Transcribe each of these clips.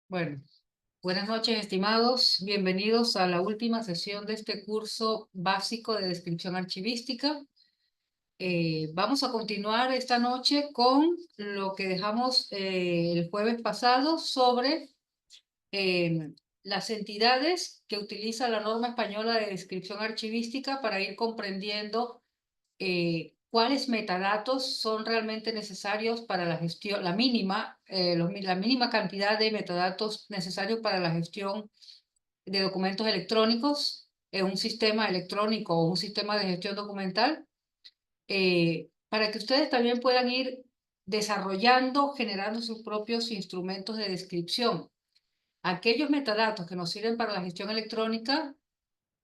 Bueno, buenas noches, estimados. Bienvenidos a la última sesión de este curso básico de descripción archivística. Vamos a continuar esta noche con lo que dejamos el jueves pasado sobre eh, las entidades que utiliza la norma española de descripción archivística para ir comprendiendo cuáles metadatos son realmente necesarios para la gestión, la mínima cantidad de metadatos necesarios para la gestión de documentos electrónicos en un sistema electrónico o un sistema de gestión documental, para que ustedes también puedan ir desarrollando, generando sus propios instrumentos de descripción. Aquellos metadatos que nos sirven para la gestión electrónica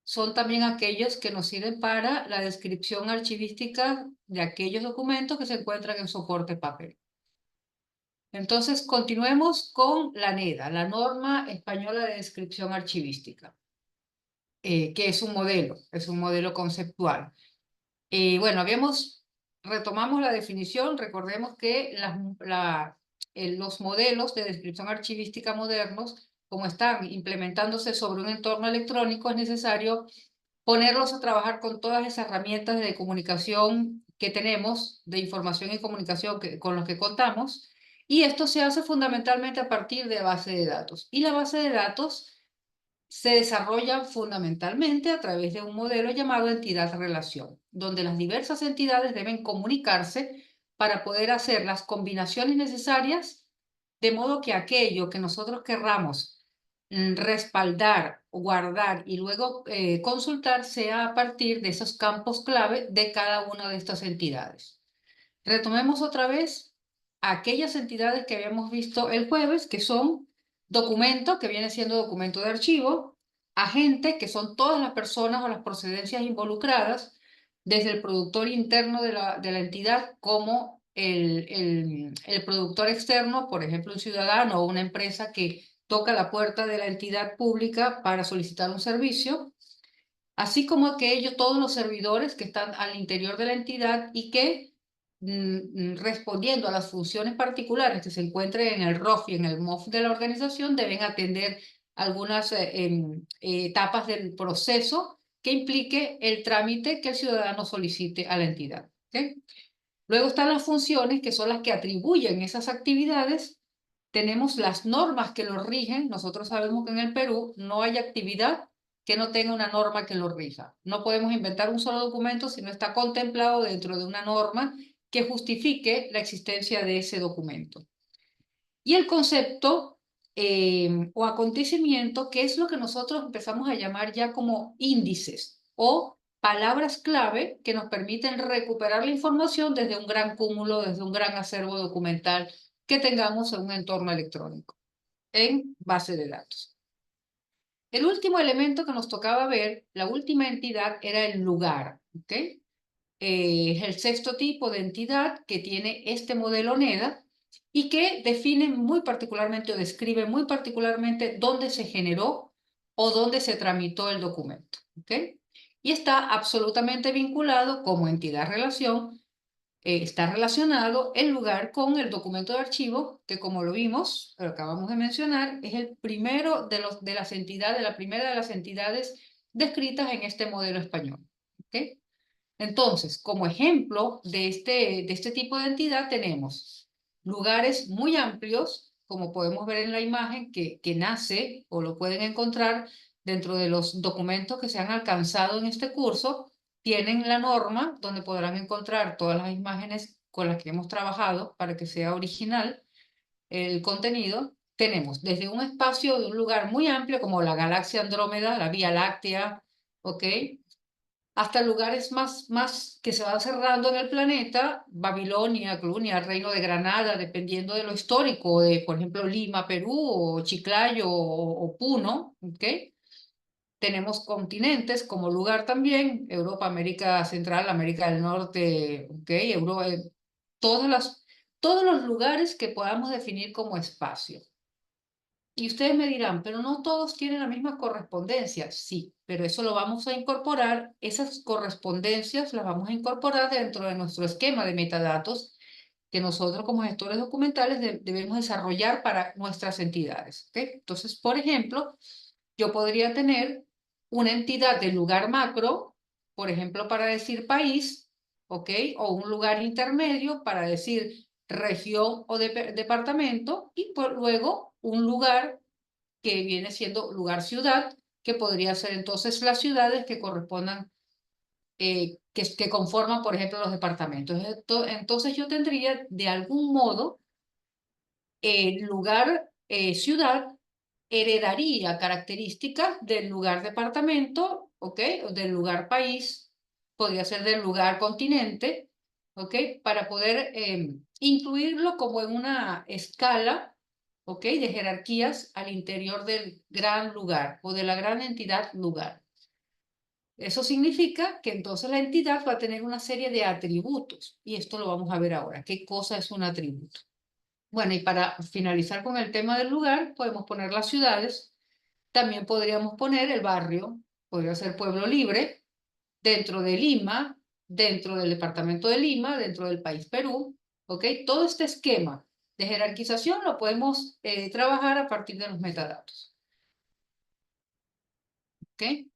son también aquellos que nos sirven para la descripción archivística de aquellos documentos que se encuentran en soporte papel. Entonces, continuemos con la NEDA, la Norma Española de Descripción Archivística, que es un modelo conceptual. Bueno, retomamos la definición, recordemos que los modelos de descripción archivística modernos, como están implementándose sobre un entorno electrónico, es necesario ponerlos a trabajar con todas esas herramientas de comunicación que tenemos, de información y comunicación con los que contamos, y esto se hace fundamentalmente a partir de base de datos. Y la base de datos se desarrolla fundamentalmente a través de un modelo llamado entidad-relación, donde las diversas entidades deben comunicarse para poder hacer las combinaciones necesarias, de modo que aquello que nosotros querramos respaldar, guardar y luego consultar sea a partir de esos campos clave de cada una de estas entidades. Retomemos otra vez aquellas entidades que habíamos visto el jueves, que son documento, que viene siendo documento de archivo, agente, que son todas las personas o las procedencias involucradas, desde el productor interno de la entidad como el productor externo, por ejemplo, un ciudadano o una empresa que toca la puerta de la entidad pública para solicitar un servicio, así como aquellos, todos los servidores que están al interior de la entidad y que, respondiendo a las funciones particulares que se encuentren en el ROF y en el MOF de la organización, deben atender algunas etapas del proceso que implique el trámite que el ciudadano solicite a la entidad. ¿Ok? Luego están las funciones, que son las que atribuyen esas actividades. Tenemos las normas que lo rigen. Nosotros sabemos que en el Perú no hay actividad que no tenga una norma que lo rija. No podemos inventar un solo documento si no está contemplado dentro de una norma que justifique la existencia de ese documento. Y el concepto o acontecimiento, que es lo que nosotros empezamos a llamar ya como índices o palabras clave que nos permiten recuperar la información desde un gran cúmulo, desde un gran acervo documental que tengamos en un entorno electrónico, en base de datos. El último elemento que nos tocaba ver, la última entidad, era el lugar. ¿Ok? Es el sexto tipo de entidad que tiene este modelo NEDA y que define muy particularmente o describe muy particularmente dónde se generó o dónde se tramitó el documento. ¿Ok? Y está absolutamente vinculado como entidad-relación, está relacionado el lugar con el documento de archivo, que como lo vimos, lo acabamos de mencionar, es el primero de las entidades, la primera de las entidades descritas en este modelo español. ¿Ok? Entonces, como ejemplo de este tipo de entidad tenemos lugares muy amplios, como podemos ver en la imagen, que nace o lo pueden encontrar dentro de los documentos que se han alcanzado en este curso. Tienen la norma donde podrán encontrar todas las imágenes con las que hemos trabajado para que sea original el contenido. Tenemos desde un espacio de un lugar muy amplio como la galaxia Andrómeda, la Vía Láctea, ¿ok? Hasta lugares más que se van cerrando en el planeta: Babilonia, Clunia, el Reino de Granada, dependiendo de lo histórico, de, por ejemplo, Lima, Perú, o Chiclayo, o Puno. ¿Ok? Tenemos continentes como lugar también: Europa, América Central, América del Norte, ¿ok? Todas las, todos los lugares que podamos definir como espacio. Y ustedes me dirán, pero no todos tienen la misma correspondencia. Sí, pero eso lo vamos a incorporar, esas correspondencias las vamos a incorporar dentro de nuestro esquema de metadatos, que nosotros como gestores documentales debemos desarrollar para nuestras entidades. ¿Okay? Entonces, por ejemplo, yo podría tener una entidad del lugar macro, por ejemplo, para decir país, ¿ok? O un lugar intermedio para decir región o departamento, y luego un lugar que viene siendo lugar-ciudad, que podría ser entonces las ciudades que correspondan, que conforman, por ejemplo, los departamentos. Entonces yo tendría de algún modo el lugar, ciudad, heredaría características del lugar departamento, ¿ok? O del lugar país, podría ser del lugar continente, ¿ok? Para poder incluirlo como en una escala, ¿ok? De jerarquías al interior del gran lugar o de la gran entidad lugar. Eso significa que entonces la entidad va a tener una serie de atributos, y esto lo vamos a ver ahora. ¿Qué cosa es un atributo? Bueno, y para finalizar con el tema del lugar, podemos poner las ciudades. También podríamos poner el barrio, podría ser Pueblo Libre, dentro de Lima, dentro del departamento de Lima, dentro del país Perú, ¿ok? Todo este esquema de jerarquización lo podemos trabajar a partir de los metadatos, ¿ok?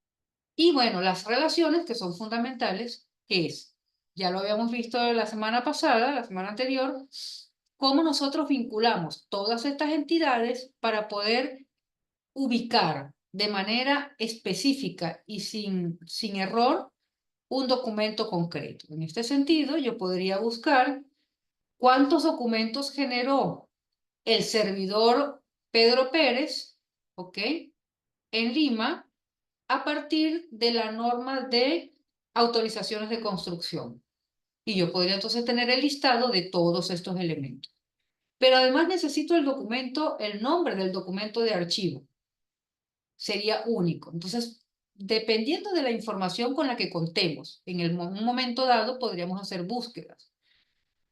Y bueno, las relaciones que son fundamentales es, ya lo habíamos visto la semana pasada, la semana anterior, cómo nosotros vinculamos todas estas entidades para poder ubicar de manera específica y sin error un documento concreto. En este sentido, yo podría buscar cuántos documentos generó el servidor Pedro Pérez, ¿ok? En Lima, a partir de la norma de autorizaciones de construcción. Y yo podría entonces tener el listado de todos estos elementos. Pero además necesito el documento, el nombre del documento de archivo. Sería único. Entonces, dependiendo de la información con la que contemos, en un momento dado podríamos hacer búsquedas.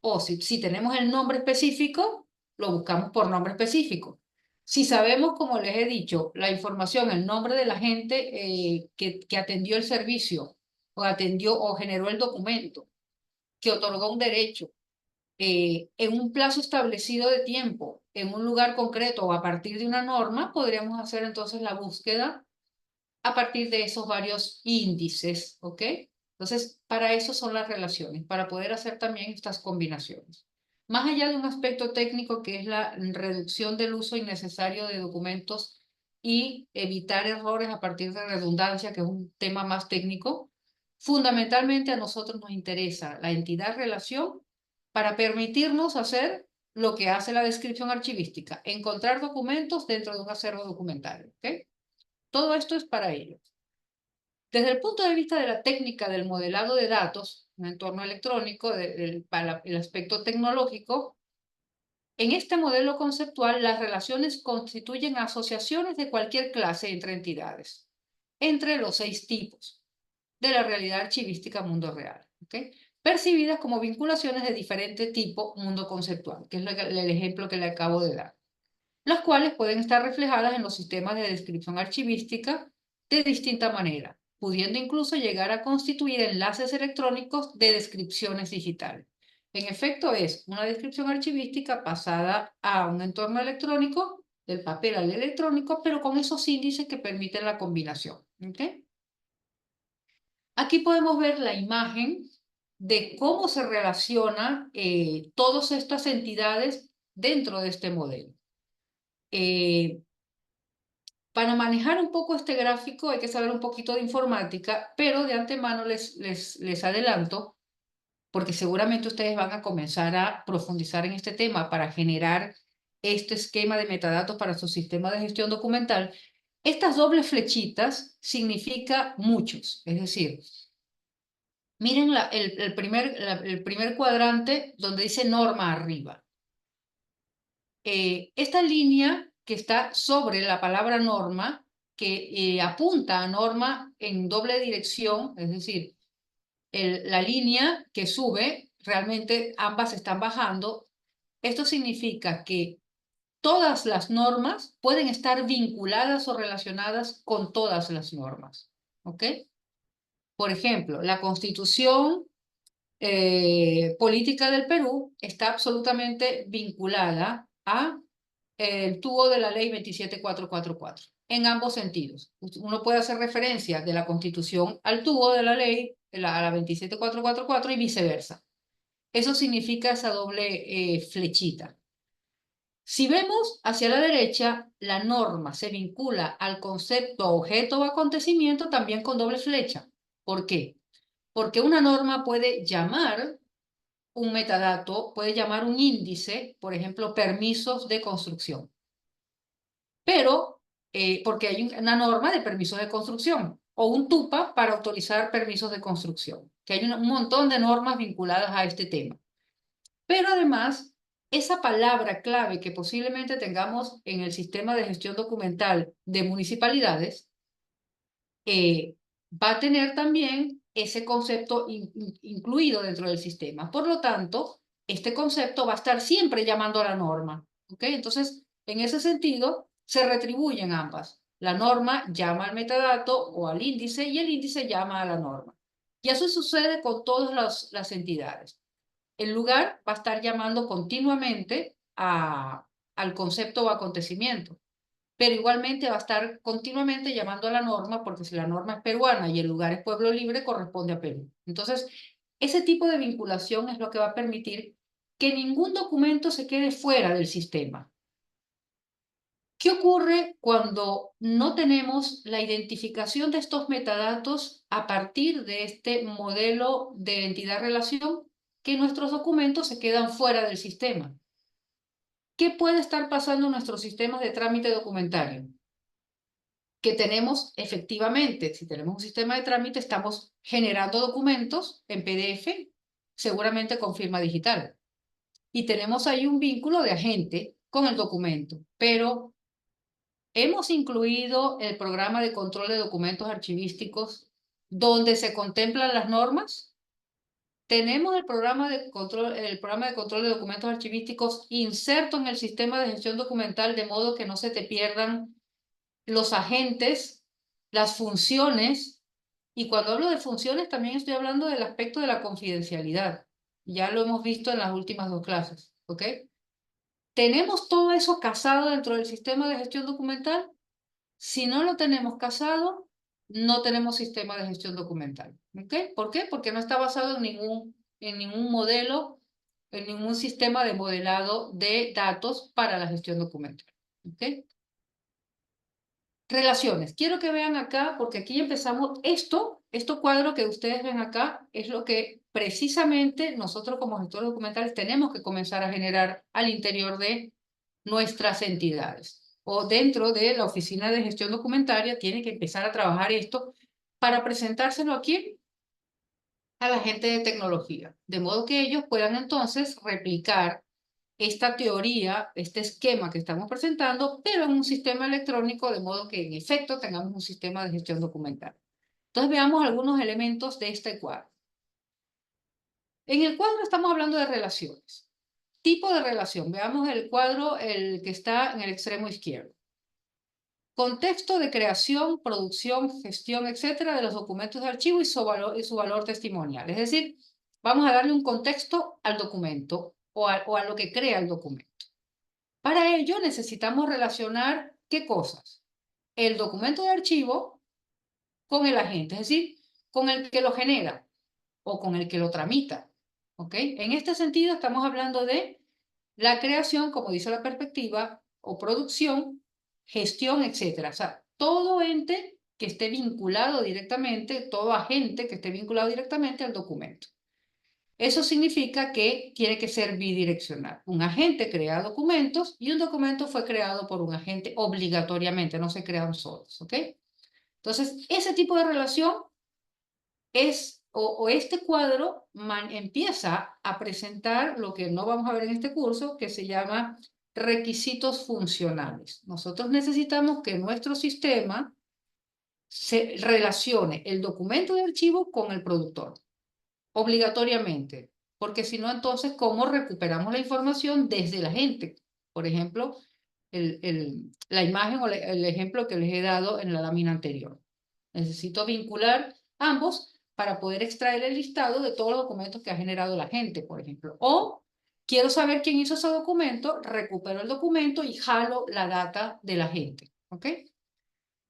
O si tenemos el nombre específico, lo buscamos por nombre específico. Si sabemos, como les he dicho, la información, el nombre de la gente que atendió el servicio, o atendió o generó el documento, que otorgó un derecho, en un plazo establecido de tiempo, en un lugar concreto o a partir de una norma, podríamos hacer entonces la búsqueda a partir de esos varios índices, ¿ok? Entonces, para eso son las relaciones, para poder hacer también estas combinaciones. Más allá de un aspecto técnico que es la reducción del uso innecesario de documentos y evitar errores a partir de redundancia, que es un tema más técnico, fundamentalmente a nosotros nos interesa la entidad relación para permitirnos hacer lo que hace la descripción archivística, encontrar documentos dentro de un acervo documentario, ¿ok? Todo esto es para ello. Desde el punto de vista de la técnica del modelado de datos, un entorno electrónico, para el aspecto tecnológico, en este modelo conceptual las relaciones constituyen asociaciones de cualquier clase entre entidades, entre los 6 tipos de la realidad archivística mundo real, ¿okay? Percibidas como vinculaciones de diferente tipo mundo conceptual, que es el ejemplo que le acabo de dar, las cuales pueden estar reflejadas en los sistemas de descripción archivística de distinta manera, pudiendo incluso llegar a constituir enlaces electrónicos de descripciones digitales. En efecto, es una descripción archivística pasada a un entorno electrónico, del papel al electrónico, pero con esos índices que permiten la combinación. ¿Okay? Aquí podemos ver la imagen de cómo se relacionan todas estas entidades dentro de este modelo. Para manejar un poco este gráfico hay que saber un poquito de informática, pero de antemano les adelanto, porque seguramente ustedes van a comenzar a profundizar en este tema para generar este esquema de metadatos para su sistema de gestión documental. Estas dobles flechitas significa muchos, es decir, miren el primer cuadrante donde dice norma arriba. Esta línea que está sobre la palabra norma, que apunta a norma en doble dirección, es decir, la línea que sube, realmente ambas están bajando. Esto significa que todas las normas pueden estar vinculadas o relacionadas con todas las normas. ¿Ok? Por ejemplo, la Constitución política del Perú está absolutamente vinculada a el tubo de la ley 27444, en ambos sentidos. Uno puede hacer referencia de la Constitución al tubo de la ley, a la 27444 y viceversa. Eso significa esa doble flechita. Si vemos hacia la derecha, la norma se vincula al concepto objeto o acontecimiento también con doble flecha. ¿Por qué? Porque una norma puede llamar un metadato, puede llamar un índice, por ejemplo, permisos de construcción. Pero, porque hay una norma de permisos de construcción o un TUPA para autorizar permisos de construcción, que hay un montón de normas vinculadas a este tema. Pero además, esa palabra clave que posiblemente tengamos en el sistema de gestión documental de municipalidades, va a tener también ese concepto incluido dentro del sistema. Por lo tanto, este concepto va a estar siempre llamando a la norma. ¿Ok? Entonces, en ese sentido, se retribuyen ambas. La norma llama al metadato o al índice y el índice llama a la norma. Y eso sucede con todas las entidades. El lugar va a estar llamando continuamente al concepto o acontecimiento, pero igualmente va a estar continuamente llamando a la norma, porque si la norma es peruana y el lugar es pueblo libre, corresponde a Perú. Entonces, ese tipo de vinculación es lo que va a permitir que ningún documento se quede fuera del sistema. ¿Qué ocurre cuando no tenemos la identificación de estos metadatos a partir de este modelo de entidad-relación? Que nuestros documentos se quedan fuera del sistema. ¿Qué puede estar pasando en nuestros sistemas de trámite documentario? Que tenemos efectivamente, si tenemos un sistema de trámite, estamos generando documentos en PDF, seguramente con firma digital. Y tenemos ahí un vínculo de agente con el documento, pero hemos incluido el programa de control de documentos archivísticos donde se contemplan las normas. Tenemos el programa de control de documentos archivísticos inserto en el sistema de gestión documental de modo que no se te pierdan los agentes, las funciones, y cuando hablo de funciones también estoy hablando del aspecto de la confidencialidad. Ya lo hemos visto en las últimas dos clases, ¿ok? ¿Tenemos todo eso casado dentro del sistema de gestión documental? Si no lo tenemos casado, no tenemos sistema de gestión documental, ¿ok? ¿Por qué? Porque no está basado en ningún modelo, en ningún sistema de modelado de datos para la gestión documental, ¿ok? Relaciones. Quiero que vean acá, porque aquí empezamos, esto cuadro que ustedes ven acá, es lo que precisamente nosotros como gestores documentales tenemos que comenzar a generar al interior de nuestras entidades. O dentro de la oficina de gestión documentaria tiene que empezar a trabajar esto para presentárselo aquí a la gente de tecnología, de modo que ellos puedan entonces replicar esta teoría, este esquema que estamos presentando, pero en un sistema electrónico, de modo que en efecto tengamos un sistema de gestión documental. Entonces veamos algunos elementos de este cuadro. En el cuadro estamos hablando de relaciones. Tipo de relación. Veamos el cuadro, el que está en el extremo izquierdo. Contexto de creación, producción, gestión, etcétera, de los documentos de archivo y su valor testimonial. Es decir, vamos a darle un contexto al documento o a lo que crea el documento. Para ello necesitamos relacionar ¿qué cosas? El documento de archivo con el agente, es decir, con el que lo genera o con el que lo tramita. ¿Ok? En este sentido estamos hablando de la creación, como dice la perspectiva, o producción, gestión, etcétera. O sea, todo ente que esté vinculado directamente, todo agente que esté vinculado directamente al documento. Eso significa que tiene que ser bidireccional. Un agente crea documentos y un documento fue creado por un agente obligatoriamente, no se crean solos, ¿ok? Entonces, ese tipo de relación es, o este cuadro empieza a presentar lo que no vamos a ver en este curso, que se llama requisitos funcionales. Nosotros necesitamos que nuestro sistema se relacione el documento de archivo con el productor obligatoriamente, porque si no, entonces, ¿cómo recuperamos la información desde la gente? Por ejemplo, la imagen o el ejemplo que les he dado en la lámina anterior. Necesito vincular ambos para poder extraer el listado de todos los documentos que ha generado la gente, por ejemplo. O quiero saber quién hizo ese documento, recupero el documento y jalo la data de la gente, ¿ok?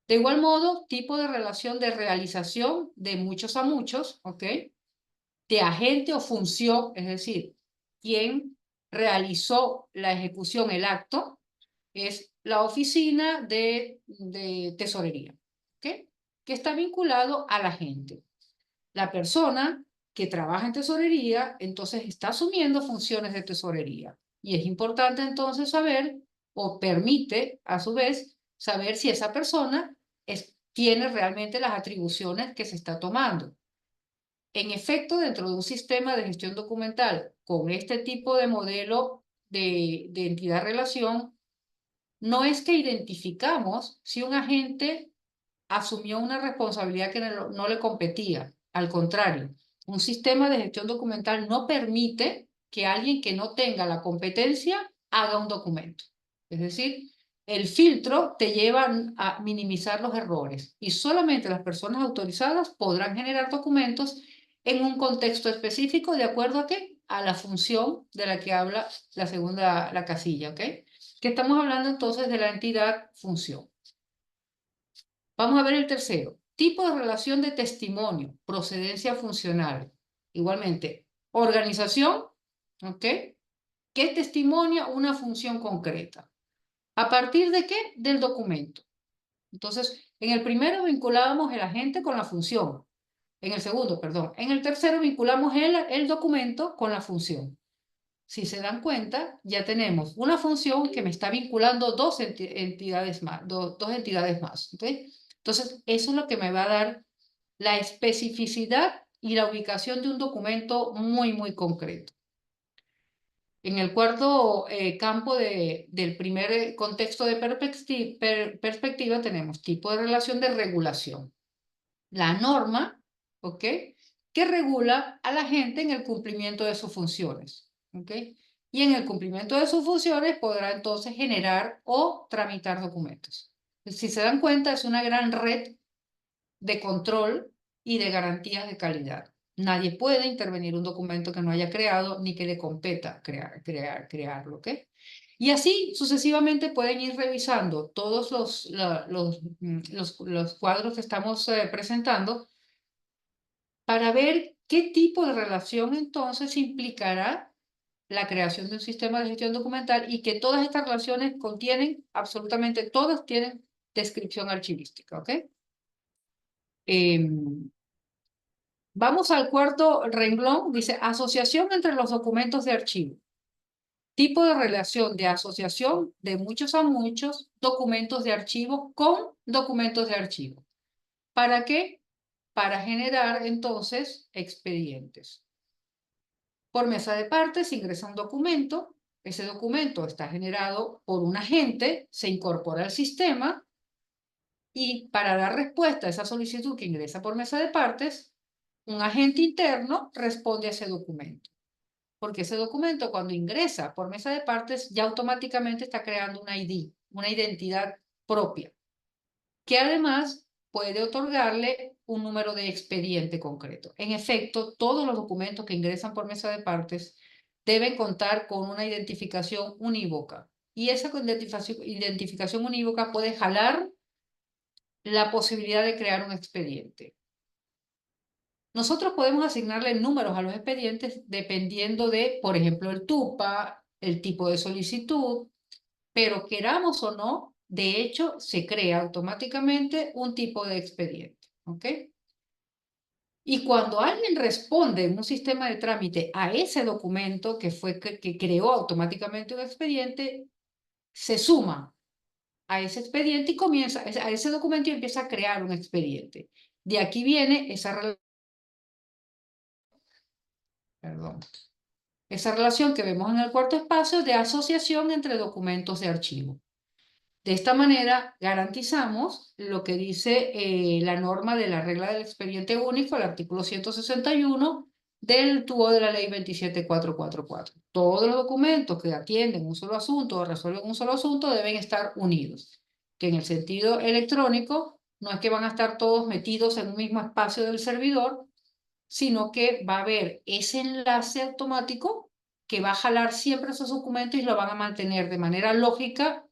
De igual modo, tipo de relación de realización de muchos a muchos, ¿ok? De agente o función, es decir, quién realizó la ejecución, el acto, es la oficina de tesorería, ¿ok? Que está vinculado a la gente. La persona que trabaja en tesorería, entonces está asumiendo funciones de tesorería. Y es importante entonces saber, o permite a su vez, saber si esa persona tiene realmente las atribuciones que se está tomando. En efecto, dentro de un sistema de gestión documental con este tipo de modelo de entidad-relación, no es que identificamos si un agente asumió una responsabilidad que no le competía. Al contrario, un sistema de gestión documental no permite que alguien que no tenga la competencia haga un documento. Es decir, el filtro te lleva a minimizar los errores y solamente las personas autorizadas podrán generar documentos en un contexto específico de acuerdo a qué? A la función de la que habla la casilla, ¿ok? Que estamos hablando entonces de la entidad función. Vamos a ver el tercero. Tipo de relación de testimonio, procedencia funcional. Igualmente, organización, ¿ok? Que testimonia una función concreta. ¿A partir de qué? Del documento. Entonces, en el primero vinculábamos el agente con la función. En el segundo, perdón. En el tercero vinculamos el documento con la función. Si se dan cuenta, ya tenemos una función que me está vinculando dos entidades más, dos entidades más. ¿Okay? Entonces, eso es lo que me va a dar la especificidad y la ubicación de un documento muy, muy concreto. En el cuarto campo del primer contexto de perspectiva tenemos tipo de relación de regulación. La norma, ¿ok? Que regula a la gente en el cumplimiento de sus funciones, ¿ok? Y en el cumplimiento de sus funciones podrá entonces generar o tramitar documentos. Si se dan cuenta, es una gran red de control y de garantías de calidad. Nadie puede intervenir un documento que no haya creado ni que le competa crearlo, ¿ok? Y así sucesivamente pueden ir revisando todos los cuadros que estamos presentando para ver qué tipo de relación entonces implicará la creación de un sistema de gestión documental y que todas estas relaciones contienen, absolutamente todas tienen descripción archivística, ¿ok? Vamos al cuarto renglón, dice asociación entre los documentos de archivo. Tipo de relación de asociación de muchos a muchos documentos de archivo con documentos de archivo. ¿Para qué? Para generar entonces expedientes. Por mesa de partes se ingresa un documento, ese documento está generado por un agente, se incorpora al sistema y para dar respuesta a esa solicitud que ingresa por mesa de partes, un agente interno responde a ese documento. Porque ese documento cuando ingresa por mesa de partes ya automáticamente está creando una ID, una identidad propia, que además puede otorgarle un número de expediente concreto. En efecto, todos los documentos que ingresan por mesa de partes deben contar con una identificación unívoca. Y esa identificación unívoca puede jalar la posibilidad de crear un expediente. Nosotros podemos asignarle números a los expedientes dependiendo de, por ejemplo, el TUPA, el tipo de solicitud, pero queramos o no, de hecho, se crea automáticamente un tipo de expediente, ¿ok? Y cuando alguien responde en un sistema de trámite a ese documento que creó automáticamente un expediente, se suma a ese expediente y comienza, a ese documento y empieza a crear un expediente. De aquí viene esa relación que vemos en el cuarto espacio de asociación entre documentos de archivo. De esta manera garantizamos lo que dice la norma de la regla del expediente único, el artículo 161 del TUO de la ley 27444. Todos los documentos que atienden un solo asunto o resuelven un solo asunto deben estar unidos, que en el sentido electrónico no es que van a estar todos metidos en un mismo espacio del servidor, sino que va a haber ese enlace automático que va a jalar siempre esos documentos y lo van a mantener de manera lógica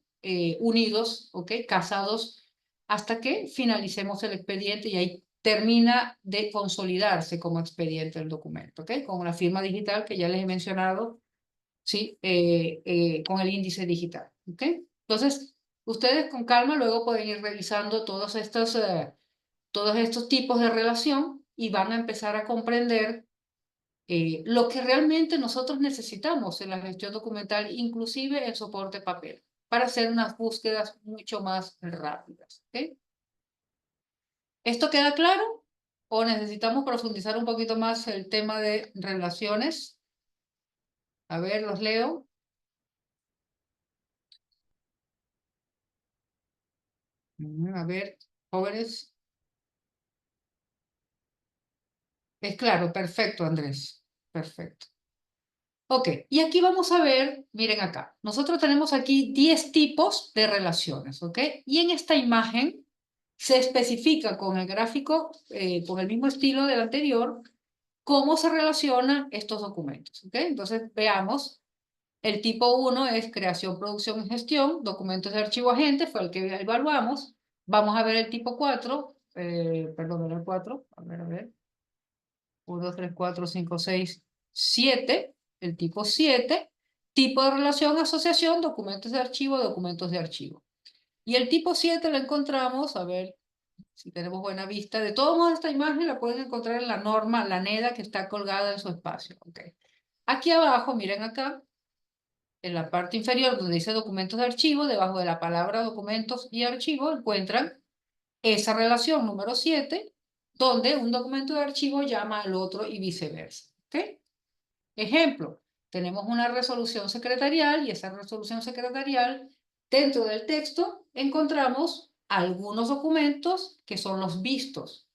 unidos, ¿ok? Casados, hasta que finalicemos el expediente y ahí termina de consolidarse como expediente el documento, ¿ok? Con la firma digital que ya les he mencionado, ¿sí? Con el índice digital, ¿ok? Entonces, ustedes con calma luego pueden ir revisando todos estos tipos de relación y van a empezar a comprender lo que realmente nosotros necesitamos en la gestión documental, inclusive el soporte papel, para hacer unas búsquedas mucho más rápidas. ¿Okay? ¿Esto queda claro? ¿O necesitamos profundizar un poquito más el tema de relaciones? A ver, los leo. A ver, jóvenes. Es claro, perfecto, Andrés. Perfecto. Ok, y aquí vamos a ver, miren acá, nosotros tenemos aquí 10 tipos de relaciones, ¿ok? Y en esta imagen se especifica con el gráfico, con el mismo estilo del anterior, cómo se relacionan estos documentos, ¿ok? Entonces veamos, el tipo 1 es creación, producción y gestión, documentos de archivo agente, fue el que evaluamos. Vamos a ver el tipo 4, perdón, el 4, a ver. 1, 2, 3, 4, 5, 6, 7, el tipo 7, tipo de relación, asociación, documentos de archivo, documentos de archivo. Y el tipo 7 lo encontramos, a ver si tenemos buena vista. De todos modos, esta imagen la pueden encontrar en la norma, la NEDA, que está colgada en su espacio. Okay. Aquí abajo, miren acá, en la parte inferior donde dice documentos de archivo, debajo de la palabra documentos y archivo, encuentran esa relación número 7, donde un documento de archivo llama al otro y viceversa. ¿Okay? Ejemplo, tenemos una resolución secretarial y esa resolución secretarial, dentro del texto, encontramos algunos documentos que son los vistos.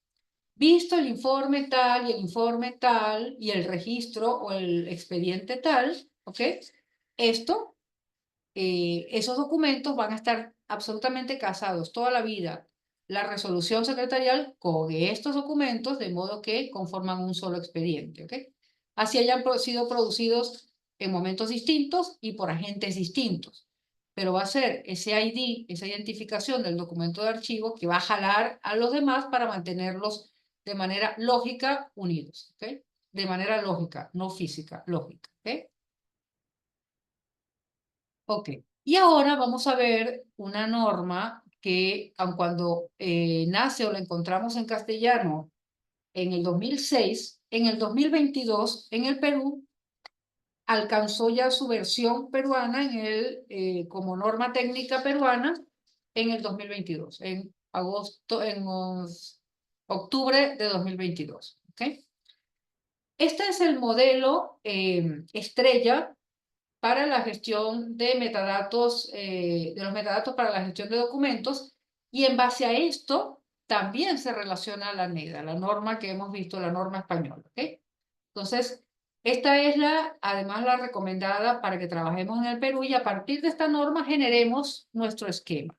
Visto el informe tal y el informe tal y el registro o el expediente tal, ¿ok? Esto esos documentos van a estar absolutamente casados toda la vida. La resolución secretarial con estos documentos, de modo que conforman un solo expediente. ¿Okay? Así hayan sido producidos en momentos distintos y por agentes distintos. Pero va a ser ese ID, esa identificación del documento de archivo que va a jalar a los demás para mantenerlos de manera lógica unidos. ¿Okay? De manera lógica, no física, lógica. ¿Okay? Ok, y ahora vamos a ver una norma que, aun cuando nace o la encontramos en castellano en el 2006, en el 2022, en el Perú, alcanzó ya su versión peruana como norma técnica peruana en el 2022, en octubre de 2022. ¿Ok? Este es el modelo estrella para la gestión de metadatos, de los metadatos para la gestión de documentos, y en base a esto también se relaciona la NEDA, la norma que hemos visto, la norma española. ¿Okay? Entonces, esta es además la recomendada para que trabajemos en el Perú y a partir de esta norma generemos nuestro esquema,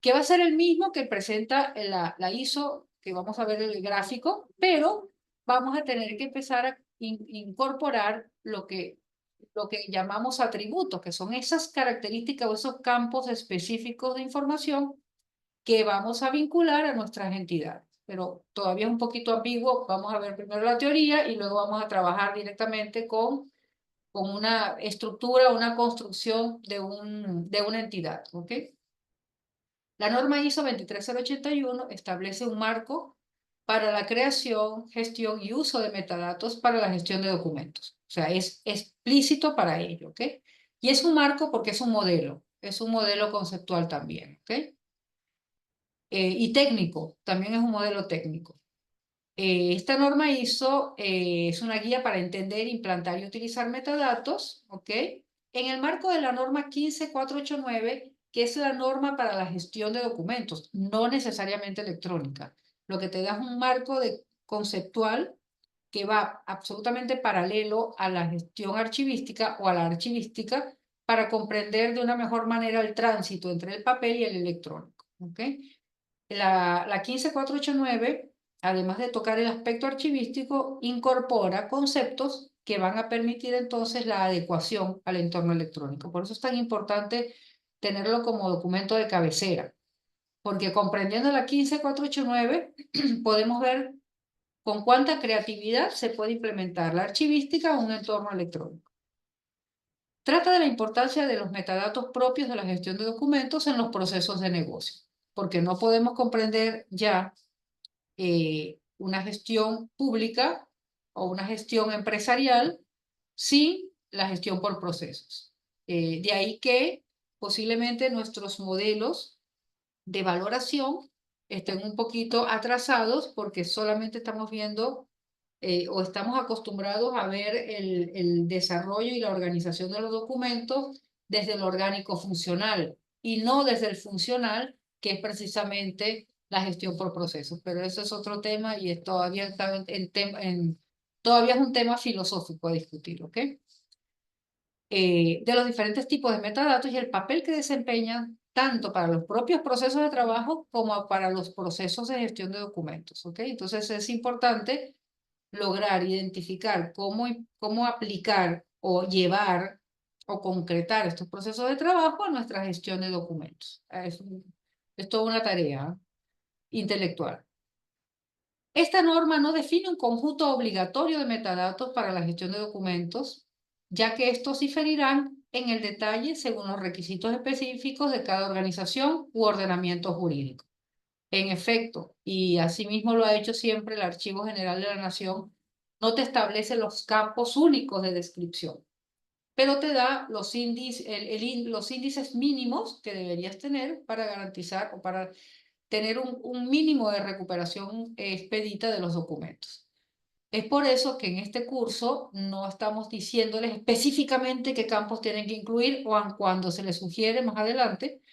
que va a ser el mismo que presenta la ISO, que vamos a ver en el gráfico, pero vamos a tener que empezar a incorporar lo que llamamos atributos, que son esas características o esos campos específicos de información que vamos a vincular a nuestras entidades. Pero todavía es un poquito ambiguo, vamos a ver primero la teoría y luego vamos a trabajar directamente con una estructura, una construcción de una entidad. ¿Ok? La norma ISO 23081 establece un marco para la creación, gestión y uso de metadatos para la gestión de documentos. O sea, es explícito para ello, ¿ok? Y es un marco porque es un modelo conceptual también, ¿ok? Y técnico, también es un modelo técnico. Esta norma ISO es una guía para entender, implantar y utilizar metadatos, ¿ok? En el marco de la norma 15489, que es la norma para la gestión de documentos, no necesariamente electrónica. Lo que te da es un marco conceptual que va absolutamente paralelo a la gestión archivística o a la archivística para comprender de una mejor manera el tránsito entre el papel y el electrónico, ¿ok? La 15489 además de tocar el aspecto archivístico, incorpora conceptos que van a permitir entonces la adecuación al entorno electrónico. Por eso es tan importante tenerlo como documento de cabecera, porque comprendiendo la 15489 podemos ver con cuánta creatividad se puede implementar la archivística en un entorno electrónico. Trata de la importancia de los metadatos propios de la gestión de documentos en los procesos de negocio, porque no podemos comprender ya una gestión pública o una gestión empresarial sin la gestión por procesos. De ahí que posiblemente nuestros modelos de valoración estén un poquito atrasados porque solamente estamos viendo o estamos acostumbrados a ver el desarrollo y la organización de los documentos desde el orgánico funcional y no desde el funcional, que es precisamente la gestión por procesos. Pero eso es otro tema y es todavía, está todavía es un tema filosófico a discutir, ¿ok? De los diferentes tipos de metadatos y el papel que desempeñan tanto para los propios procesos de trabajo como para los procesos de gestión de documentos, ¿ok? Entonces es importante lograr identificar cómo aplicar o llevar o concretar estos procesos de trabajo a nuestra gestión de documentos. Es toda una tarea intelectual. Esta norma no define un conjunto obligatorio de metadatos para la gestión de documentos, ya que estos diferirán en el detalle según los requisitos específicos de cada organización u ordenamiento jurídico. En efecto, y asimismo lo ha hecho siempre el Archivo General de la Nación, no te establece los campos únicos de descripción, pero te da los índices mínimos que deberías tener para garantizar o para tener un mínimo de recuperación expedita de los documentos. Es por eso que en este curso no estamos diciéndoles específicamente qué campos tienen que incluir o cuando se les sugiere más adelante,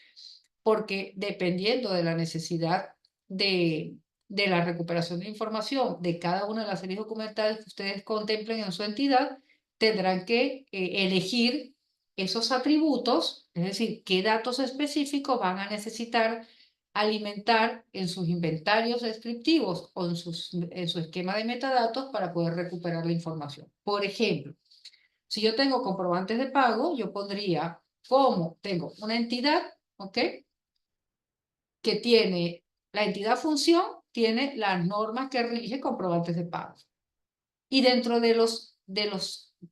porque dependiendo de la necesidad de la recuperación de información de cada una de las series documentales que ustedes contemplen en su entidad, tendrán que elegir esos atributos, es decir, qué datos específicos van a necesitar alimentar en sus inventarios descriptivos o en su esquema de metadatos para poder recuperar la información. Por ejemplo, si yo tengo comprobantes de pago, yo pondría como tengo una entidad, ¿ok? Que tiene la entidad función, tiene las normas que rigen comprobantes de pago. Y dentro de los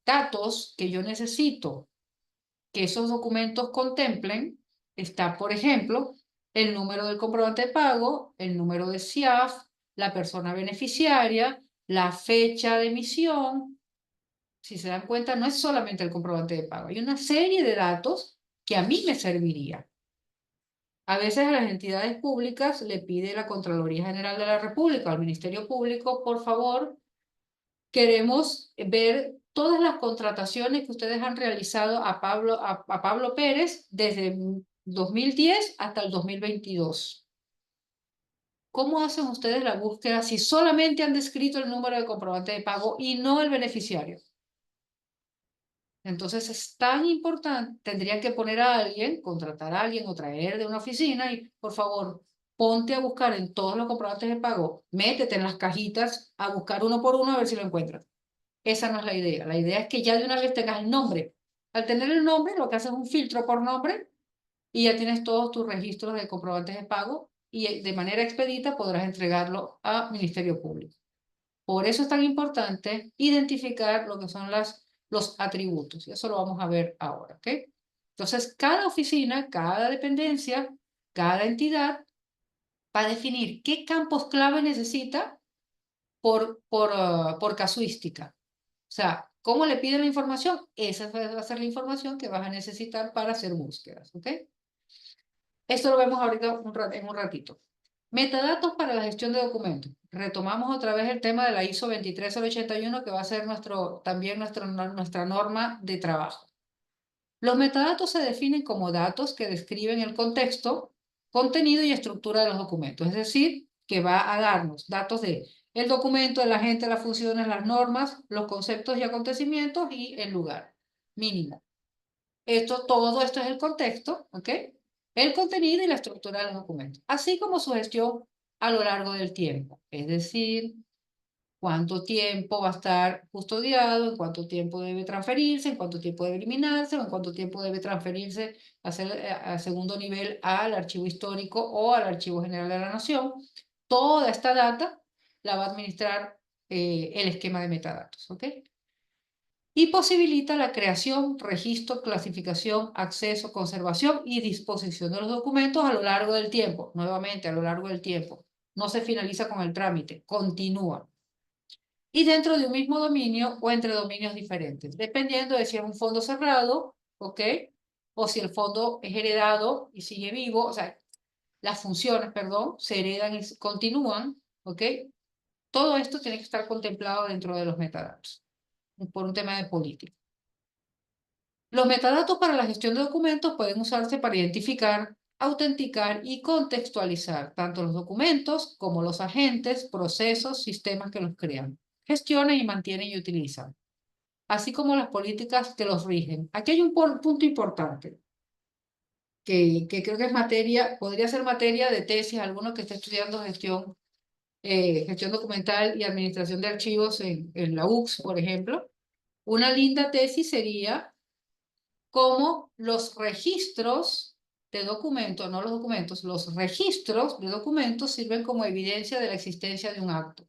datos que yo necesito que esos documentos contemplen, está, por ejemplo, el número del comprobante de pago, el número de CIAF, la persona beneficiaria, la fecha de emisión. Si se dan cuenta, no es solamente el comprobante de pago, hay una serie de datos que a mí me serviría. A veces a las entidades públicas le pide la Contraloría General de la República, al Ministerio Público, por favor, queremos ver todas las contrataciones que ustedes han realizado a Pablo Pérez desde 2010 hasta el 2022. ¿Cómo hacen ustedes la búsqueda si solamente han descrito el número de comprobante de pago y no el beneficiario? Entonces es tan importante, tendrían que poner a alguien, contratar a alguien o traer de una oficina y, por favor, ponte a buscar en todos los comprobantes de pago, métete en las cajitas a buscar uno por uno a ver si lo encuentras. Esa no es la idea. La idea es que ya de una vez tengas el nombre. Al tener el nombre, lo que haces es un filtro por nombre y ya tienes todos tus registros de comprobantes de pago y de manera expedita podrás entregarlo al Ministerio Público. Por eso es tan importante identificar lo que son los atributos. Y eso lo vamos a ver ahora, ¿ok? Entonces, cada oficina, cada dependencia, cada entidad va a definir qué campos clave necesita por casuística. O sea, ¿cómo le piden la información? Esa va a ser la información que vas a necesitar para hacer búsquedas, ¿ok? Esto lo vemos ahorita en un ratito. Metadatos para la gestión de documentos. Retomamos otra vez el tema de la ISO 23081 que va a ser también nuestra norma de trabajo. Los metadatos se definen como datos que describen el contexto, contenido y estructura de los documentos. Es decir, que va a darnos datos de el documento, el agente, las funciones, las normas, los conceptos y acontecimientos y el lugar mínimo. Todo esto es el contexto, ¿ok? El contenido y la estructura del documento, así como su gestión a lo largo del tiempo. Es decir, cuánto tiempo va a estar custodiado, en cuánto tiempo debe transferirse, en cuánto tiempo debe eliminarse, o en cuánto tiempo debe transferirse a segundo nivel al archivo histórico o al archivo general de la nación. Toda esta data la va a administrar el esquema de metadatos, ¿ok? Y posibilita la creación, registro, clasificación, acceso, conservación y disposición de los documentos a lo largo del tiempo. Nuevamente, a lo largo del tiempo. No se finaliza con el trámite, continúa. Y dentro de un mismo dominio o entre dominios diferentes, dependiendo de si es un fondo cerrado, ¿ok? O si el fondo es heredado y sigue vivo, o sea, las funciones, perdón, se heredan y continúan, ¿ok? Todo esto tiene que estar contemplado dentro de los metadatos, por un tema de política. Los metadatos para la gestión de documentos pueden usarse para identificar, autenticar y contextualizar tanto los documentos como los agentes, procesos, sistemas que los crean, gestionan y mantienen y utilizan, así como las políticas que los rigen. Aquí hay un punto importante que creo que es materia, podría ser materia de tesis, alguno que esté estudiando gestión documental y administración de archivos en la UCS, por ejemplo. Una linda tesis sería cómo los registros de documentos, no los documentos, los registros de documentos sirven como evidencia de la existencia de un acto.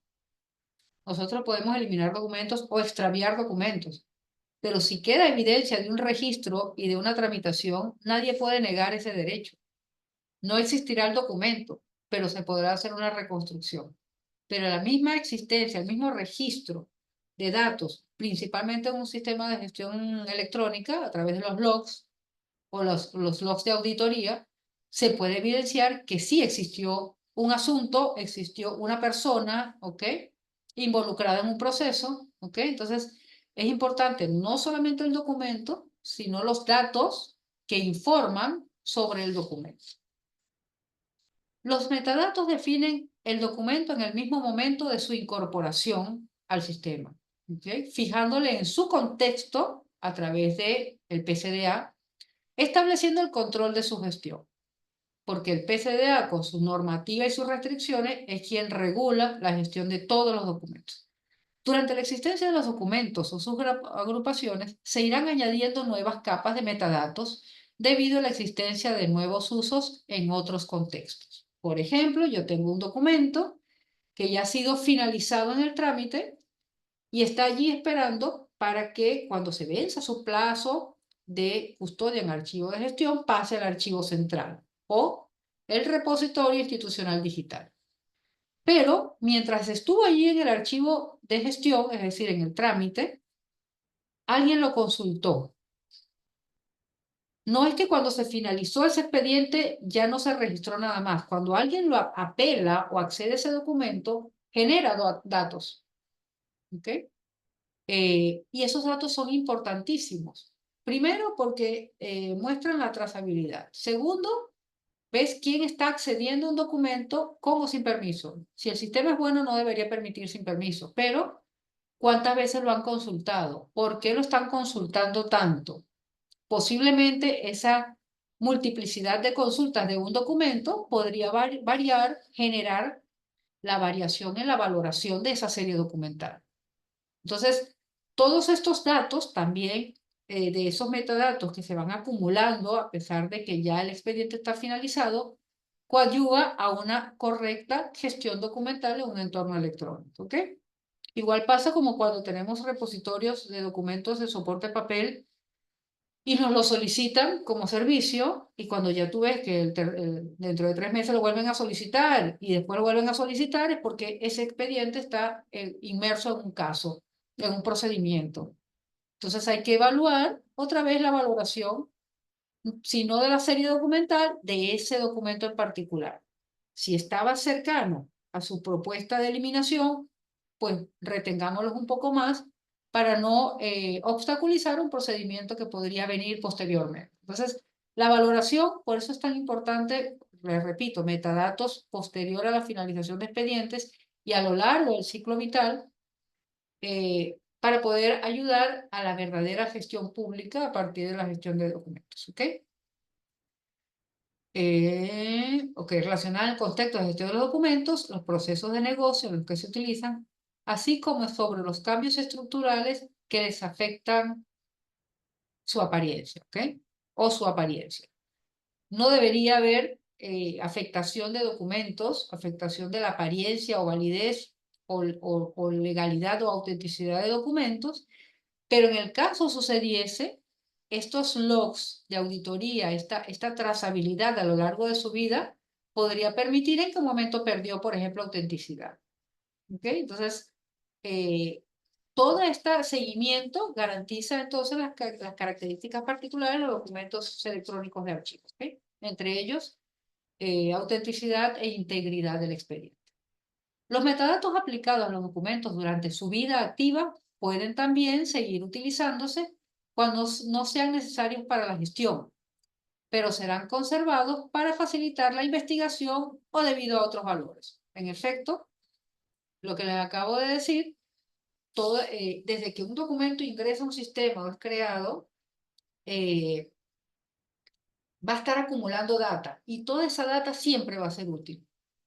Nosotros podemos eliminar documentos o extraviar documentos, pero si queda evidencia de un registro y de una tramitación, nadie puede negar ese derecho. No existirá el documento, pero se podrá hacer una reconstrucción. Pero la misma existencia, el mismo registro de datos, principalmente en un sistema de gestión electrónica a través de los logs, o los logs de auditoría, se puede evidenciar que sí existió un asunto, existió una persona, ¿ok? Involucrada en un proceso, ¿ok? Entonces, es importante no solamente el documento, sino los datos que informan sobre el documento. Los metadatos definen el documento en el mismo momento de su incorporación al sistema, ¿ok? Fijándole en su contexto a través del PCDA, estableciendo el control de su gestión, porque el PCDA con su normativa y sus restricciones es quien regula la gestión de todos los documentos. Durante la existencia de los documentos o sus agrupaciones, se irán añadiendo nuevas capas de metadatos debido a la existencia de nuevos usos en otros contextos. Por ejemplo, yo tengo un documento que ya ha sido finalizado en el trámite y está allí esperando para que cuando se venza su plazo de custodia en archivo de gestión pase al archivo central o el repositorio institucional digital. Pero mientras estuvo allí en el archivo de gestión, es decir, en el trámite, alguien lo consultó. No es que cuando se finalizó ese expediente ya no se registró nada más. Cuando alguien lo apela o accede a ese documento, genera datos. ¿Ok? Y esos datos son importantísimos. Primero, porque muestran la trazabilidad. Segundo, ves quién está accediendo a un documento con o sin permiso. Si el sistema es bueno, no debería permitir sin permiso, pero ¿cuántas veces lo han consultado? ¿Por qué lo están consultando tanto? Posiblemente esa multiplicidad de consultas de un documento podría variar, generar la variación en la valoración de esa serie documental. Entonces, todos estos datos también, de esos metadatos que se van acumulando a pesar de que ya el expediente está finalizado, coadyuva a una correcta gestión documental en un entorno electrónico, ¿ok? Igual pasa como cuando tenemos repositorios de documentos de soporte papel y nos lo solicitan como servicio y cuando ya tú ves que dentro de 3 meses lo vuelven a solicitar y después lo vuelven a solicitar es porque ese expediente está inmerso en un caso, en un procedimiento. Entonces hay que evaluar otra vez la valoración, si no de la serie documental, de ese documento en particular. Si estaba cercano a su propuesta de eliminación, pues retengámoslos un poco más para no obstaculizar un procedimiento que podría venir posteriormente. Entonces, la valoración, por eso es tan importante, les repito, metadatos posterior a la finalización de expedientes y a lo largo del ciclo vital, para poder ayudar a la verdadera gestión pública a partir de la gestión de documentos. ¿Ok? Ok. relacionada al contexto de gestión de los documentos, los procesos de negocio en los que se utilizan, así como sobre los cambios estructurales que les afectan su apariencia, ¿ok? O su apariencia. No debería haber afectación de documentos, afectación de la apariencia o validez o legalidad o autenticidad de documentos, pero en el caso sucediese, estos logs de auditoría, esta trazabilidad a lo largo de su vida, podría permitir en qué momento perdió, por ejemplo, autenticidad. ¿Ok? Entonces, todo este seguimiento garantiza entonces las características particulares de los documentos electrónicos de archivos. ¿Ok? Entre ellos, autenticidad e integridad del expediente. Los metadatos aplicados a los documentos durante su vida activa pueden también seguir utilizándose cuando no sean necesarios para la gestión, pero serán conservados para facilitar la investigación o debido a otros valores. En efecto, lo que les acabo de decir, desde que un documento ingresa a un sistema o es creado, eh, va a estar acumulando data y toda esa data siempre va a ser útil,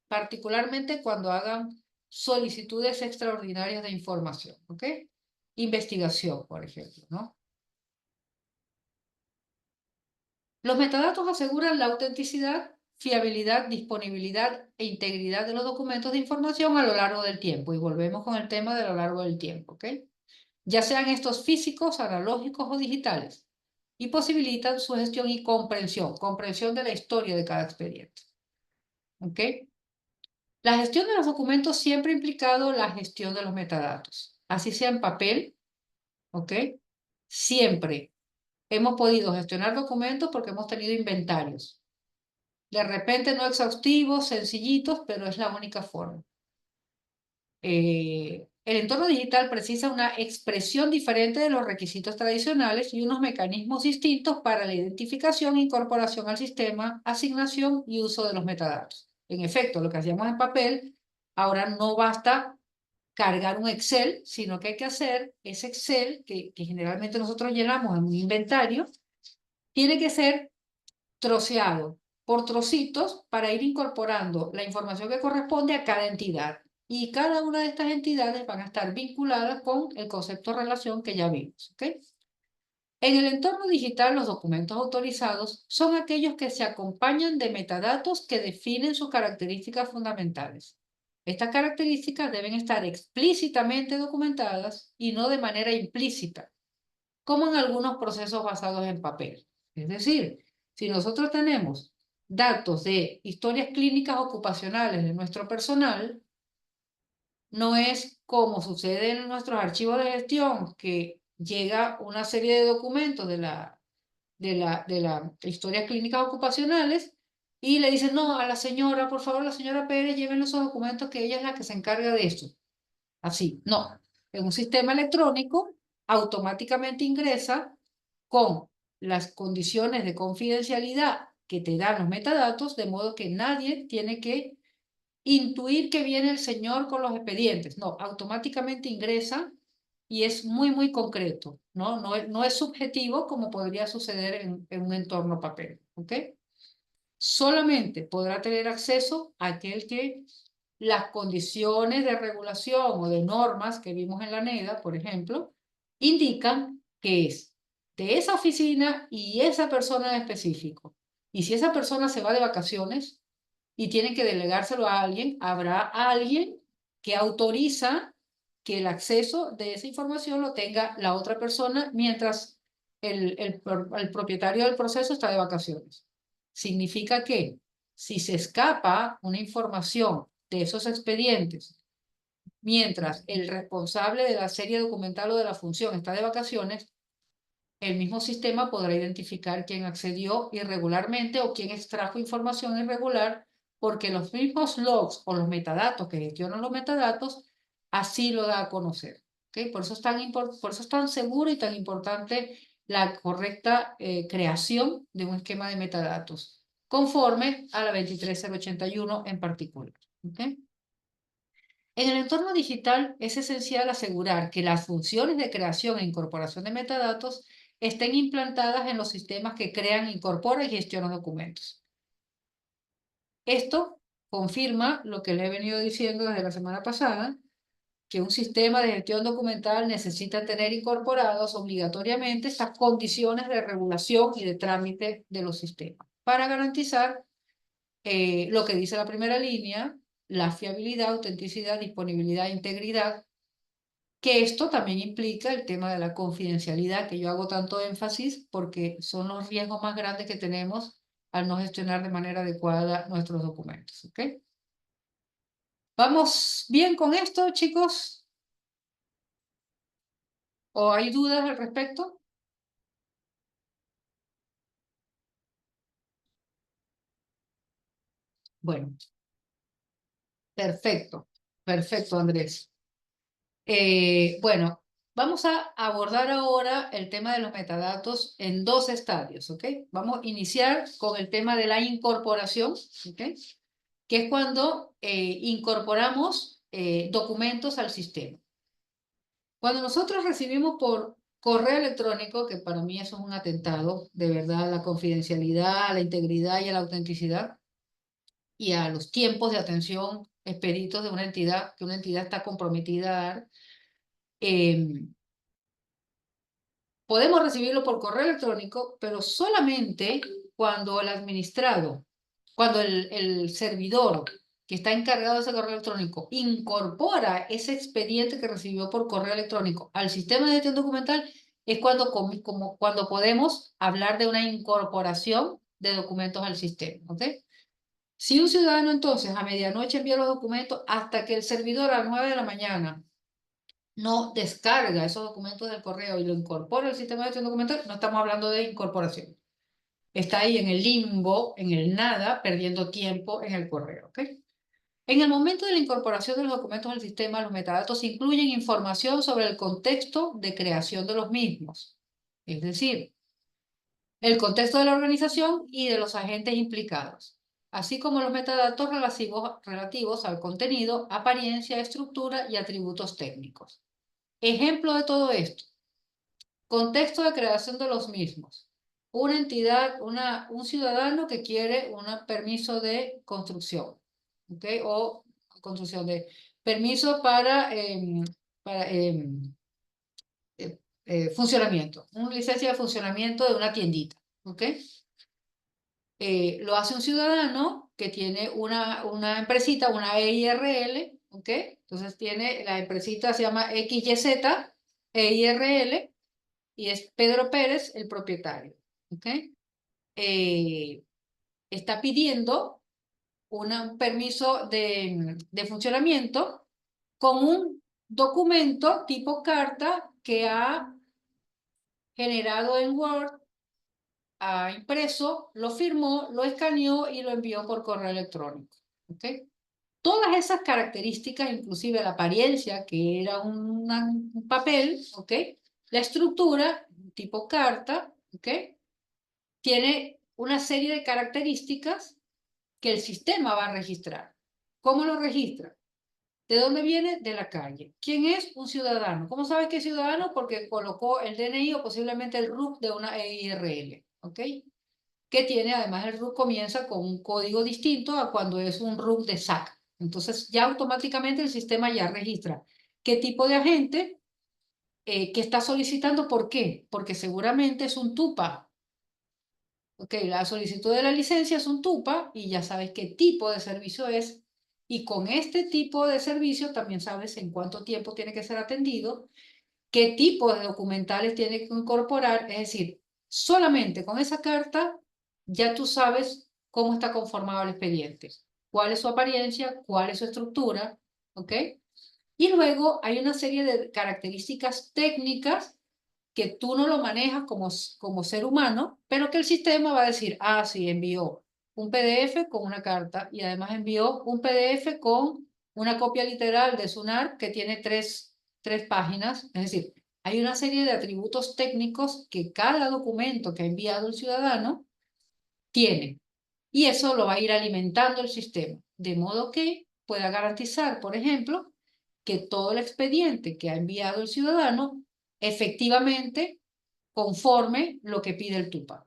particularmente cuando hagan solicitudes extraordinarias de información, ¿ok? Investigación, por ejemplo, ¿no? Los metadatos aseguran la autenticidad, fiabilidad, disponibilidad e integridad de los documentos de información a lo largo del tiempo. Y volvemos con el tema de a lo largo del tiempo, ¿ok? Ya sean estos físicos, analógicos o digitales, y posibilitan su gestión y comprensión de la historia de cada expediente. ¿Ok? La gestión de los documentos siempre ha implicado la gestión de los metadatos, así sea en papel, ¿ok? Siempre hemos podido gestionar documentos porque hemos tenido inventarios. De repente no exhaustivos, sencillitos, pero es la única forma. El entorno digital precisa una expresión diferente de los requisitos tradicionales y unos mecanismos distintos para la identificación e incorporación al sistema, asignación y uso de los metadatos. En efecto, lo que hacíamos en papel, ahora no basta cargar un Excel, sino que hay que hacer ese Excel que generalmente nosotros llenamos en un inventario, tiene que ser troceado por trocitos para ir incorporando la información que corresponde a cada entidad. Y cada una de estas entidades van a estar vinculadas con el concepto de relación que ya vimos. ¿Okay? En el entorno digital, los documentos autorizados son aquellos que se acompañan de metadatos que definen sus características fundamentales. Estas características deben estar explícitamente documentadas y no de manera implícita, como en algunos procesos basados en papel. Es decir, si nosotros tenemos datos de historias clínicas ocupacionales de nuestro personal, no es como sucede en nuestros archivos de gestión, que llega una serie de documentos de la historias clínicas ocupacionales y le dicen, no, a la señora, por favor, la señora Pérez, llévenle esos documentos que ella es la que se encarga de eso. Así, no. En un sistema electrónico, automáticamente ingresa con las condiciones de confidencialidad que te dan los metadatos, de modo que nadie tiene que intuir que viene el señor con los expedientes. No, automáticamente ingresa y es muy, muy concreto, ¿no? No es subjetivo como podría suceder en un entorno papel, ¿ok? Solamente podrá tener acceso a aquel que las condiciones de regulación o de normas que vimos en la NEDA, por ejemplo, indican que es de esa oficina y esa persona en específico. Y si esa persona se va de vacaciones y tiene que delegárselo a alguien, habrá alguien que autoriza que el acceso de esa información lo tenga la otra persona mientras el propietario del proceso está de vacaciones. Significa que si se escapa una información de esos expedientes mientras el responsable de la serie documental o de la función está de vacaciones, el mismo sistema podrá identificar quién accedió irregularmente o quién extrajo información irregular, porque los mismos logs o los metadatos que gestionan los metadatos así lo da a conocer. ¿Okay? Por eso es tan seguro y tan importante la correcta creación de un esquema de metadatos, conforme a la 23081 en particular. ¿Okay? En el entorno digital es esencial asegurar que las funciones de creación e incorporación de metadatos estén implantadas en los sistemas que crean, incorporan y gestionan documentos. Esto confirma lo que le he venido diciendo desde la semana pasada, que un sistema de gestión documental necesita tener incorporados obligatoriamente estas condiciones de regulación y de trámite de los sistemas para garantizar lo que dice la primera línea, la fiabilidad, autenticidad, disponibilidad e integridad, que esto también implica el tema de la confidencialidad, que yo hago tanto énfasis porque son los riesgos más grandes que tenemos al no gestionar de manera adecuada nuestros documentos. ¿Ok? ¿Vamos bien con esto, chicos? ¿O hay dudas al respecto? Bueno, perfecto. Perfecto, Andrés. Bueno, vamos a abordar ahora el tema de los metadatos en dos estadios, ¿ok? Vamos a iniciar con el tema de la incorporación, ¿ok? Que es cuando incorporamos documentos al sistema. Cuando nosotros recibimos por correo electrónico, que para mí eso es un atentado, de verdad, a la confidencialidad, a la integridad y a la autenticidad, y a los tiempos de atención expeditos de una entidad, que una entidad está comprometida a dar, eh, podemos recibirlo por correo electrónico, pero solamente cuando el administrado, cuando el servidor que está encargado de ese correo electrónico incorpora ese expediente que recibió por correo electrónico al sistema de gestión documental, es cuando, como, cuando podemos hablar de una incorporación de documentos al sistema. ¿Ok? Si un ciudadano entonces a medianoche envía los documentos hasta que el servidor a las 9 de la mañana no descarga esos documentos del correo y lo incorpora al sistema de gestión documental, no estamos hablando de incorporación. Está ahí en el limbo, en el nada, perdiendo tiempo en el correo. ¿Ok? En el momento de la incorporación de los documentos al sistema, los metadatos incluyen información sobre el contexto de creación de los mismos, es decir, el contexto de la organización y de los agentes implicados, así como los metadatos relativos al contenido, apariencia, estructura y atributos técnicos. Ejemplo de todo esto: contexto de creación de los mismos. Una entidad, un ciudadano que quiere un permiso de construcción, ¿ok? O construcción de permiso para funcionamiento, una licencia de funcionamiento de una tiendita, ¿ok? Lo hace un ciudadano que tiene una empresita, una EIRL, ¿ok? Entonces tiene, la empresita se llama XYZ EIRL, y es Pedro Pérez el propietario. ¿Ok? Eh, Está pidiendo un permiso de funcionamiento con un documento tipo carta que ha generado en Word, ha impreso, lo firmó, lo escaneó y lo envió por correo electrónico. ¿Ok? Todas esas características, inclusive la apariencia, que era un papel, ¿ok? La estructura, tipo carta, ¿ok? Tiene una serie de características que el sistema va a registrar. ¿Cómo lo registra? ¿De dónde viene? De la calle. ¿Quién es? Un ciudadano. ¿Cómo sabes que es ciudadano? Porque colocó el DNI o posiblemente el RUC de una EIRL, ¿ok? Que tiene, además, el RUC comienza con un código distinto a cuando es un RUC de SAC. Entonces ya automáticamente el sistema ya registra qué tipo de agente que está solicitando. ¿Por qué? Porque seguramente es un TUPA. Ok, la solicitud de la licencia es un TUPA y ya sabes qué tipo de servicio es. Y con este tipo de servicio también sabes en cuánto tiempo tiene que ser atendido, qué tipo de documentales tiene que incorporar. Es decir, solamente con esa carta ya tú sabes cómo está conformado el expediente, cuál es su apariencia, cuál es su estructura, ¿ok? Y luego hay una serie de características técnicas que tú no lo manejas como ser humano, pero que el sistema va a decir, ah, sí, envió un PDF con una carta y además envió un PDF con una copia literal de SUNAR que tiene tres páginas. Es decir, hay una serie de atributos técnicos que cada documento que ha enviado el ciudadano tiene. Y eso lo va a ir alimentando el sistema, de modo que pueda garantizar, por ejemplo, que todo el expediente que ha enviado el ciudadano efectivamente conforme lo que pide el TUPA.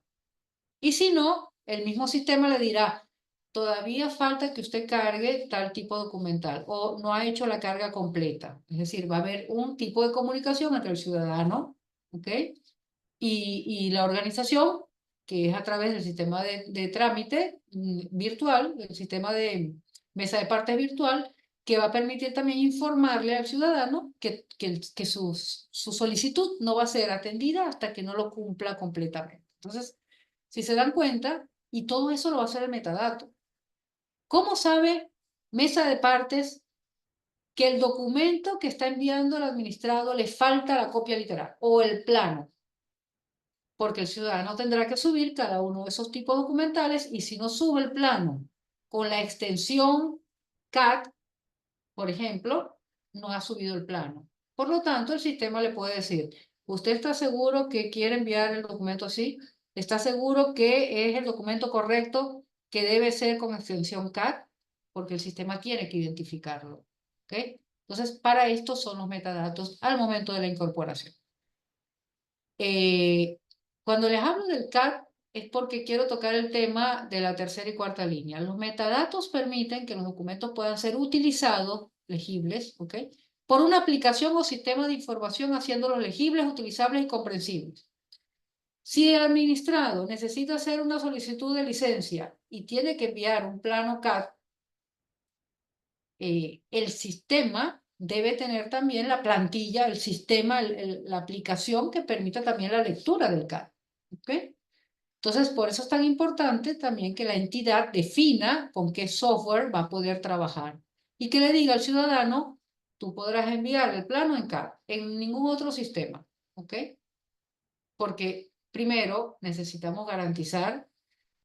Y si no, el mismo sistema le dirá, todavía falta que usted cargue tal tipo documental o no ha hecho la carga completa. Es decir, va a haber un tipo de comunicación entre el ciudadano, ¿ok? Y la organización, que es a través del sistema de trámite virtual, el sistema de mesa de partes virtual, que va a permitir también informarle al ciudadano que su solicitud no va a ser atendida hasta que no lo cumpla completamente. Entonces, si se dan cuenta, y todo eso lo va a hacer el metadato. ¿Cómo sabe mesa de partes que el documento que está enviando el administrado le falta la copia literal o el plano? Porque el ciudadano tendrá que subir cada uno de esos tipos documentales y si no sube el plano con la extensión CAT, por ejemplo, no ha subido el plano. Por lo tanto, el sistema le puede decir, ¿usted está seguro que quiere enviar el documento así? ¿Está seguro que es el documento correcto que debe ser con extensión CAT? Porque el sistema tiene que identificarlo. ¿Ok? Entonces, para esto son los metadatos al momento de la incorporación. Eh, Cuando les hablo del CAT es porque quiero tocar el tema de la tercera y cuarta línea. Los metadatos permiten que los documentos puedan ser utilizados, legibles, ¿ok? Por una aplicación o sistema de información haciéndolos legibles, utilizables y comprensibles. Si el administrado necesita hacer una solicitud de licencia y tiene que enviar un plano CAT, el sistema debe tener también la plantilla, el sistema, la aplicación que permita también la lectura del CAD. ¿Okay? Entonces, por eso es tan importante también que la entidad defina con qué software va a poder trabajar y que le diga al ciudadano, tú podrás enviar el plano en CAD, en ningún otro sistema. ¿Ok? Porque primero necesitamos garantizar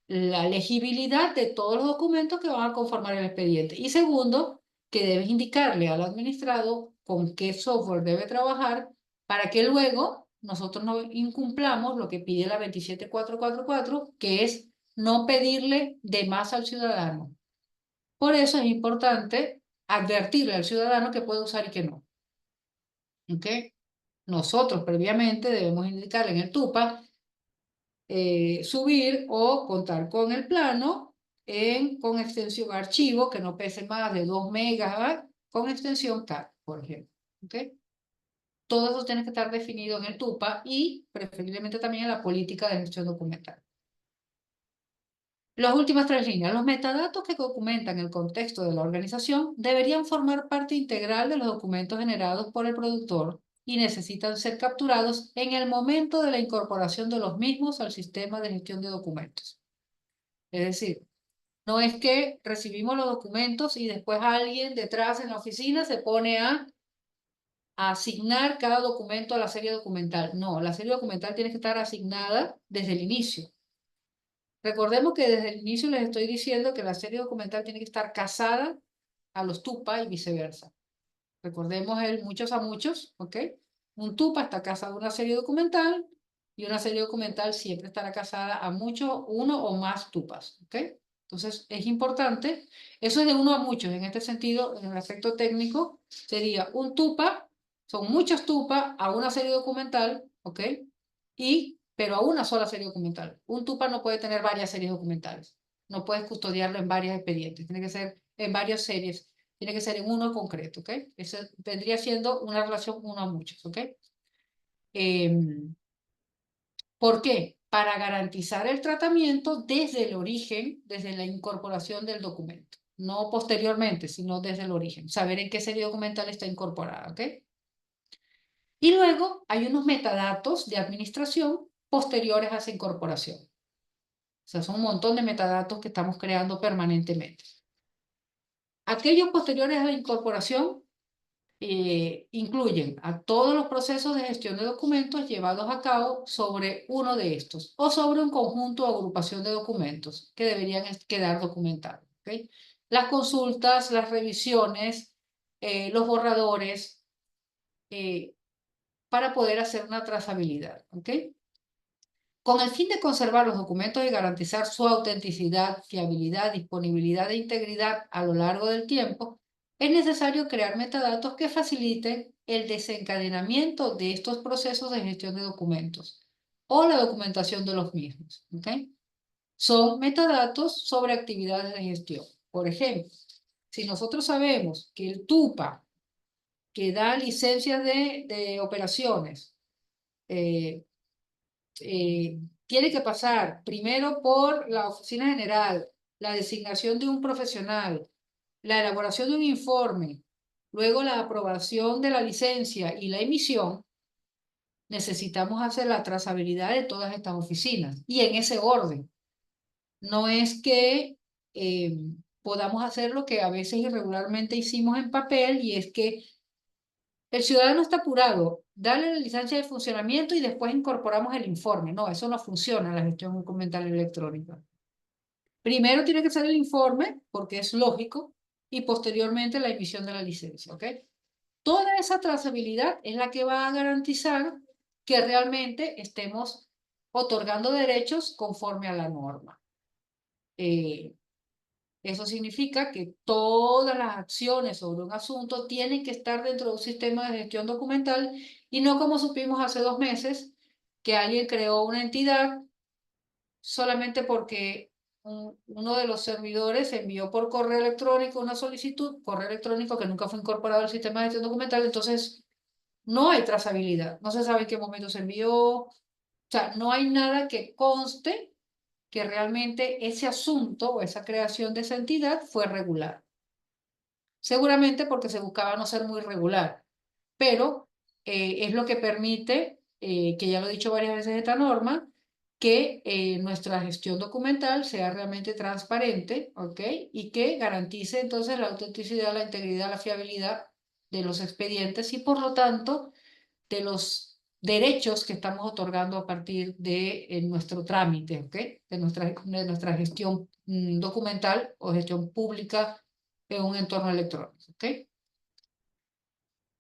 la legibilidad de todos los documentos que van a conformar el expediente. Y segundo, que debes indicarle al administrado con qué software debe trabajar para que luego nosotros no incumplamos lo que pide la 27444, que es no pedirle de más al ciudadano. Por eso es importante advertirle al ciudadano que puede usar y que no. ¿Ok? Nosotros previamente debemos indicarle en el TUPA subir o contar con el plano con extensión archivo que no pese más de 2 megas con extensión CAT, por ejemplo. ¿Okay? Todo eso tiene que estar definido en el TUPA y preferiblemente también en la política de gestión documental. Las últimas 3 líneas. Los metadatos que documentan el contexto de la organización deberían formar parte integral de los documentos generados por el productor y necesitan ser capturados en el momento de la incorporación de los mismos al sistema de gestión de documentos. Es decir, no es que recibimos los documentos y después alguien detrás en la oficina se pone a asignar cada documento a la serie documental. No, la serie documental tiene que estar asignada desde el inicio. Recordemos que desde el inicio les estoy diciendo que la serie documental tiene que estar casada a los TUPA y viceversa. Recordemos el muchos a muchos, ¿ok? Un TUPA está casado a una serie documental y una serie documental siempre estará casada a uno o más TUPAs, ¿ok? Entonces es importante, eso es de uno a muchos, en este sentido, en el aspecto técnico, sería un TUPA, son muchos TUPA a una serie documental, ¿ok? Pero a una sola serie documental. Un TUPA no puede tener varias series documentales, no puedes custodiarlo en varios expedientes, tiene que ser en varias series, tiene que ser en uno concreto, ¿ok? Eso vendría siendo una relación uno a muchos, ¿ok? ¿Por qué? Para garantizar el tratamiento desde el origen, desde la incorporación del documento. No posteriormente, sino desde el origen. Saber en qué serie documental está incorporada, ¿ok? Y luego hay unos metadatos de administración posteriores a esa incorporación. O sea, son un montón de metadatos que estamos creando permanentemente. Aquellos posteriores a la incorporación incluyen a todos los procesos de gestión de documentos llevados a cabo sobre uno de estos o sobre un conjunto o agrupación de documentos que deberían quedar documentados. ¿Okay? Las consultas, las revisiones, los borradores, para poder hacer una trazabilidad. ¿Okay? Con el fin de conservar los documentos y garantizar su autenticidad, fiabilidad, disponibilidad e integridad a lo largo del tiempo, es necesario crear metadatos que faciliten el desencadenamiento de estos procesos de gestión de documentos o la documentación de los mismos. ¿Okay? son metadatos sobre actividades de gestión. Por ejemplo, si nosotros sabemos que el TUPA, que da licencias de operaciones, eh, tiene que pasar primero por la oficina general, la designación de un profesional, la elaboración de un informe, luego la aprobación de la licencia y la emisión, necesitamos hacer la trazabilidad de todas estas oficinas y en ese orden. No es que eh, podamos hacer lo que a veces irregularmente hicimos en papel, y es que el ciudadano está apurado, dale la licencia de funcionamiento y después incorporamos el informe. No, eso no funciona en la gestión documental electrónica. Primero tiene que ser el informe, porque es lógico, y posteriormente la emisión de la licencia, ¿ok? Toda esa trazabilidad es la que va a garantizar que realmente estemos otorgando derechos conforme a la norma. Eso significa que todas las acciones sobre un asunto tienen que estar dentro de un sistema de gestión documental y no como supimos hace 2 meses que alguien creó una entidad solamente porque uno de los servidores envió por correo electrónico una solicitud, correo electrónico que nunca fue incorporado al sistema de gestión documental, entonces no hay trazabilidad, no se sabe en qué momento se envió, o sea, no hay nada que conste que realmente ese asunto o esa creación de esa entidad fue regular. Seguramente porque se buscaba no ser muy regular, pero es lo que permite, que ya lo he dicho varias veces esta norma, que nuestra gestión documental sea realmente transparente, ¿ok? Y que garantice entonces la autenticidad, la integridad, la fiabilidad de los expedientes y por lo tanto de los derechos que estamos otorgando a partir de nuestro trámite, ¿ok? De nuestra gestión documental o gestión pública en un entorno electrónico, ¿ok?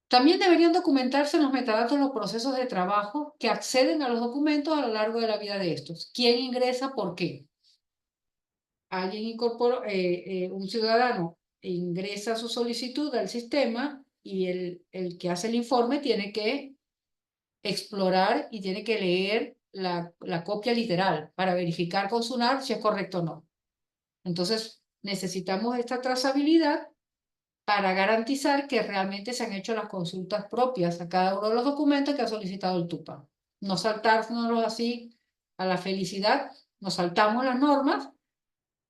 También deberían documentarse los metadatos de los procesos de trabajo que acceden a los documentos a lo largo de la vida de estos. ¿Quién ingresa por qué? Alguien incorporó, un ciudadano ingresa su solicitud al sistema y el que hace el informe tiene que explorar y tiene que leer la copia literal para verificar con SUNAT si es correcto o no. Entonces, necesitamos esta trazabilidad para garantizar que realmente se han hecho las consultas propias a cada uno de los documentos que ha solicitado el TUPA. No saltárnoslos así a la felicidad, nos saltamos las normas,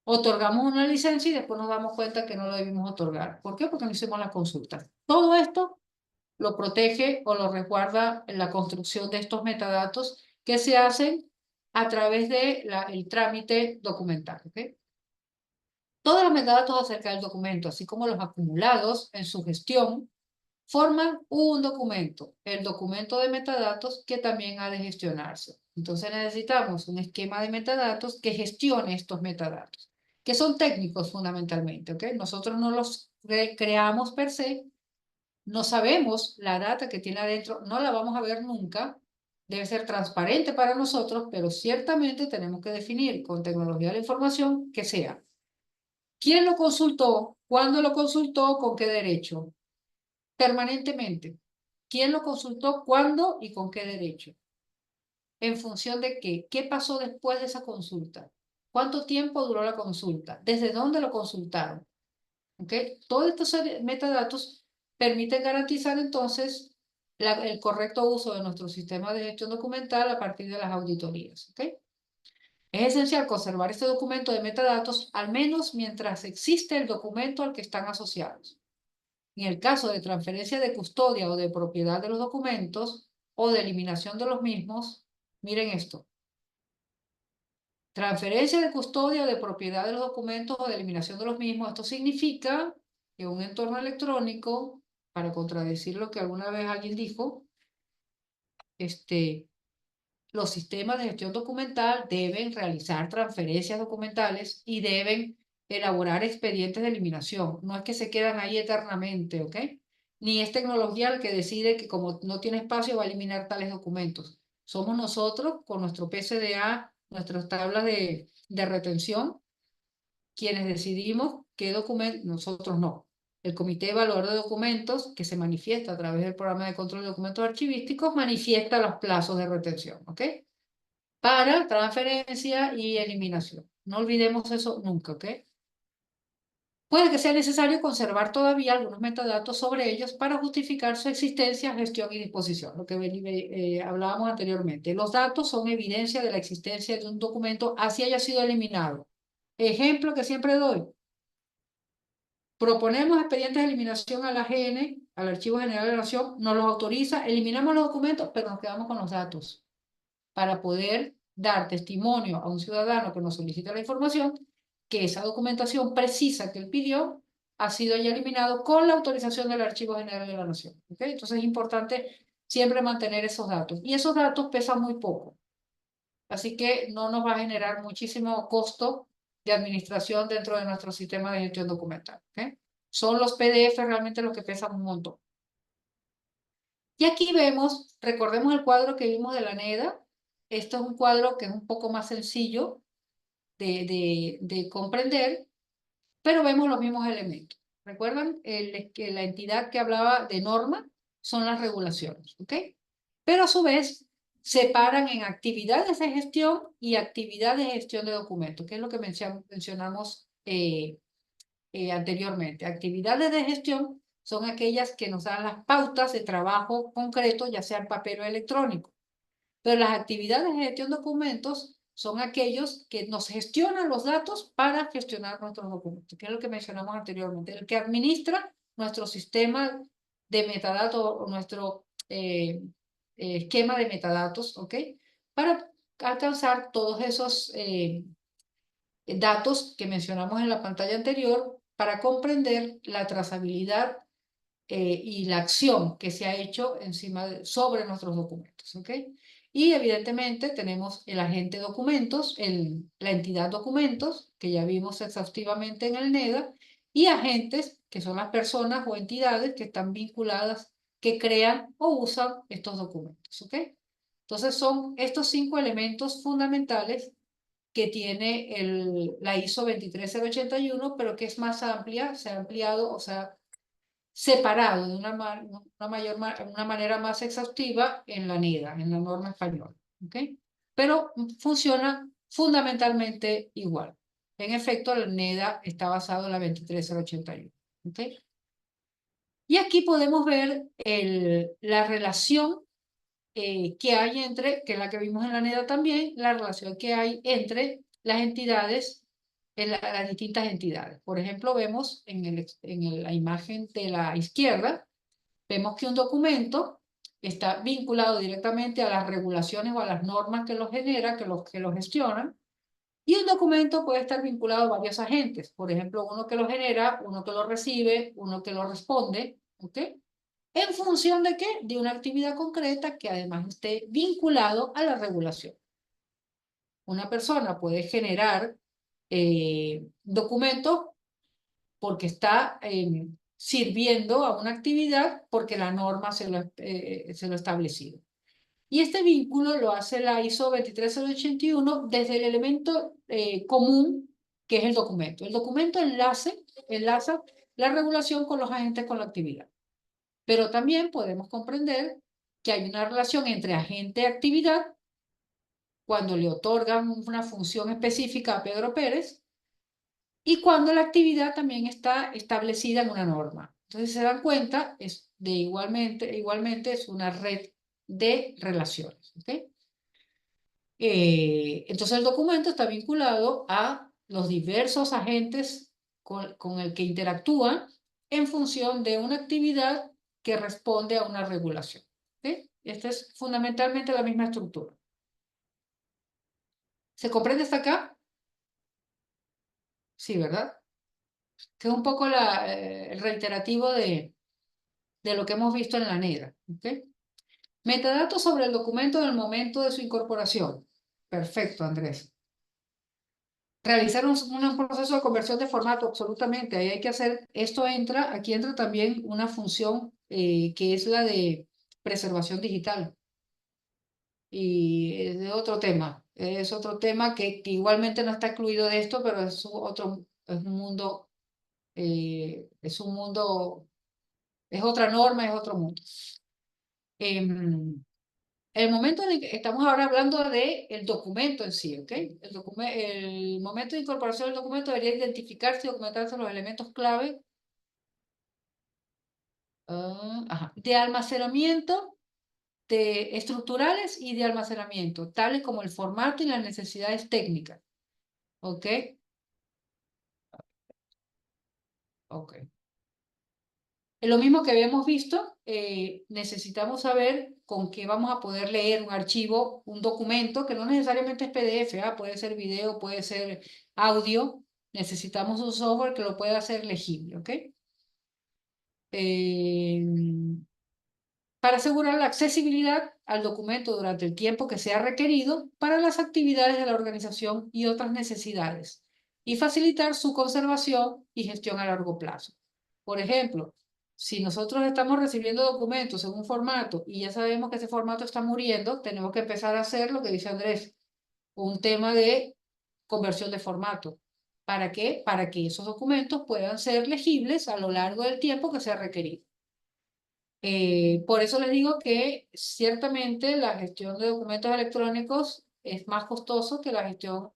otorgamos una licencia y después nos damos cuenta que no lo debimos otorgar. ¿Por qué? Porque no hicimos la consulta. Todo esto lo protege o lo resguarda en la construcción de estos metadatos que se hacen a través del trámite documental, ¿ok? Todos los metadatos acerca del documento, así como los acumulados en su gestión, forman un documento, el documento de metadatos, que también ha de gestionarse. Entonces necesitamos un esquema de metadatos que gestione estos metadatos, que son técnicos fundamentalmente, ¿ok? Nosotros no los creamos per se, no sabemos la data que tiene adentro, no la vamos a ver nunca, debe ser transparente para nosotros, pero ciertamente tenemos que definir con tecnología de la información que sea. ¿Quién lo consultó? ¿Cuándo lo consultó? ¿Con qué derecho? Permanentemente. ¿Quién lo consultó? ¿Cuándo? ¿Y con qué derecho? ¿En función de qué? ¿Qué pasó después de esa consulta? ¿Cuánto tiempo duró la consulta? ¿Desde dónde lo consultaron? ¿Ok? Todos estos metadatos permiten garantizar entonces el correcto uso de nuestro sistema de gestión documental a partir de las auditorías. ¿Ok? Es esencial conservar este documento de metadatos al menos mientras existe el documento al que están asociados. En el caso de transferencia de custodia o de propiedad de los documentos o de eliminación de los mismos, miren esto. Transferencia de custodia o de propiedad de los documentos o de eliminación de los mismos. Esto significa que un entorno electrónico, para contradecir lo que alguna vez alguien dijo, los sistemas de gestión documental deben realizar transferencias documentales y deben elaborar expedientes de eliminación. No es que se quedan ahí eternamente, ¿ok? Ni es tecnología el que decide que como no tiene espacio va a eliminar tales documentos. Somos nosotros con nuestro PCDA, nuestras tablas de retención, quienes decidimos qué documentos, nosotros no. El Comité de Valor de Documentos, que se manifiesta a través del Programa de Control de Documentos Archivísticos, manifiesta los plazos de retención, ¿ok? Para transferencia y eliminación. No olvidemos eso nunca, ¿ok? Puede que sea necesario conservar todavía algunos metadatos sobre ellos para justificar su existencia, gestión y disposición, lo que hablábamos anteriormente. Los datos son evidencia de la existencia de un documento así haya sido eliminado. Ejemplo que siempre doy. Proponemos expedientes de eliminación a la AGN, al Archivo General de la Nación, nos los autoriza, eliminamos los documentos, pero nos quedamos con los datos para poder dar testimonio a un ciudadano que nos solicita la información que esa documentación precisa que él pidió ha sido ya eliminado con la autorización del Archivo General de la Nación. ¿Okay? Entonces es importante siempre mantener esos datos. Y esos datos pesan muy poco. Así que no nos va a generar muchísimo costo de administración dentro de nuestro sistema de gestión documental. ¿Okay? Son los PDF realmente los que pesan un montón. Y aquí vemos, recordemos el cuadro que vimos de la NEDA. Esto es un cuadro que es un poco más sencillo de comprender, pero vemos los mismos elementos. ¿Recuerdan? Que la entidad que hablaba de norma son las regulaciones, ¿ok? Pero a su vez separan en actividades de gestión y actividades de gestión de documentos, que es lo que mencionamos anteriormente. Actividades de gestión son aquellas que nos dan las pautas de trabajo concreto, ya sea en papel o electrónico. Pero las actividades de gestión de documentos son aquellos que nos gestionan los datos para gestionar nuestros documentos, que es lo que mencionamos anteriormente. El que administra nuestro sistema de metadatos o nuestro esquema de metadatos, ¿ok? Para alcanzar todos esos datos que mencionamos en la pantalla anterior para comprender la trazabilidad y la acción que se ha hecho sobre nuestros documentos. ¿Ok? Y evidentemente tenemos el agente documentos, la entidad documentos, que ya vimos exhaustivamente en el NEDA, y agentes, que son las personas o entidades que están vinculadas, que crean o usan estos documentos. ¿Ok? Entonces son estos 5 elementos fundamentales que tiene la ISO 23081, pero que es más amplia, se ha ampliado, o sea, separado de una manera más exhaustiva en la NIDA, en la norma española. ¿Okay? Pero funciona fundamentalmente igual. En efecto, la NEDA está basado en la 23081. ¿Okay? Y aquí podemos ver la relación que hay entre, que es la que vimos en la NEDA también, la relación que hay entre las entidades, las distintas entidades. Por ejemplo, vemos en la imagen de la izquierda, vemos que un documento está vinculado directamente a las regulaciones o a las normas que lo generan, que lo gestionan, y un documento puede estar vinculado a varios agentes, por ejemplo, uno que lo genera, uno que lo recibe, uno que lo responde, ¿ok? ¿En función de qué? De una actividad concreta que además esté vinculado a la regulación. Una persona puede generar documentos porque está sirviendo a una actividad porque la norma se lo ha establecido. Y este vínculo lo hace la ISO 23081 desde el elemento común que es el documento. El documento enlaza la regulación con los agentes con la actividad. Pero también podemos comprender que hay una relación entre agente y actividad cuando le otorgan una función específica a Pedro Pérez y cuando la actividad también está establecida en una norma. Entonces se dan cuenta, igualmente es una red de relaciones. ¿Okay? Entonces el documento está vinculado a los diversos agentes con el que interactúan en función de una actividad que responde a una regulación. ¿Okay? Esta es fundamentalmente la misma estructura. ¿Se comprende hasta acá? Sí, ¿verdad? Que es un poco el reiterativo de lo que hemos visto en la negra. ¿Okay? Metadatos sobre el documento en el momento de su incorporación. Perfecto, Andrés. Realizar un proceso de conversión de formato, absolutamente. Ahí hay que hacer, aquí entra también una función que es la de preservación digital. Y es de otro tema. Es otro tema que igualmente no está incluido de esto, pero es un mundo, es otra norma, es otro mundo. Em, El momento en el que estamos ahora hablando del documento en sí, ¿ok? El momento de incorporación del documento debería identificarse y documentarse los elementos clave de almacenamiento, de estructurales y de almacenamiento, tales como el formato y las necesidades técnicas, ¿ok? Ok. Lo mismo que habíamos visto, necesitamos saber con qué vamos a poder leer un archivo, un documento, que no necesariamente es PDF, puede ser video, puede ser audio. Necesitamos un software que lo pueda hacer legible, ¿ok? Eh, para asegurar la accesibilidad al documento durante el tiempo que sea requerido para las actividades de la organización y otras necesidades, y facilitar su conservación y gestión a largo plazo. Por ejemplo, si nosotros estamos recibiendo documentos en un formato y ya sabemos que ese formato está muriendo, tenemos que empezar a hacer lo que dice Andrés, un tema de conversión de formato. ¿Para qué? Para que esos documentos puedan ser legibles a lo largo del tiempo que sea requerido. Por eso les digo que ciertamente la gestión de documentos electrónicos es más costoso que la gestión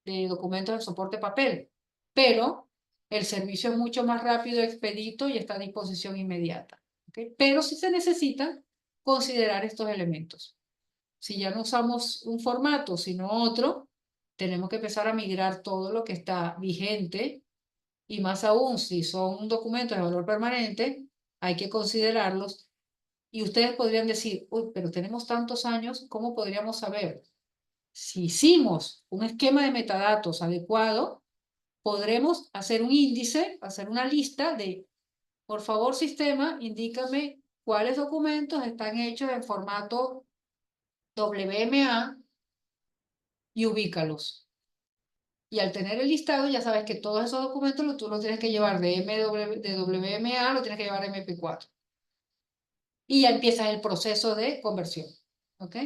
de documentos de soporte papel, pero el servicio es mucho más rápido, expedito y está a disposición inmediata. ¿Okay? Pero sí se necesitan considerar estos elementos. Si ya no usamos un formato, sino otro, tenemos que empezar a migrar todo lo que está vigente y más aún si son documentos de valor permanente, hay que considerarlos y ustedes podrían decir, uy, pero tenemos tantos años, ¿cómo podríamos saber? Si hicimos un esquema de metadatos adecuado, podremos hacer un índice, hacer una lista de, por favor, sistema, indícame cuáles documentos están hechos en formato WMA y ubícalos. Y al tener el listado, ya sabes que todos esos documentos tú los tienes que llevar de WMA, lo tienes que llevar a MP4. Y ya empieza el proceso de conversión, ¿ok?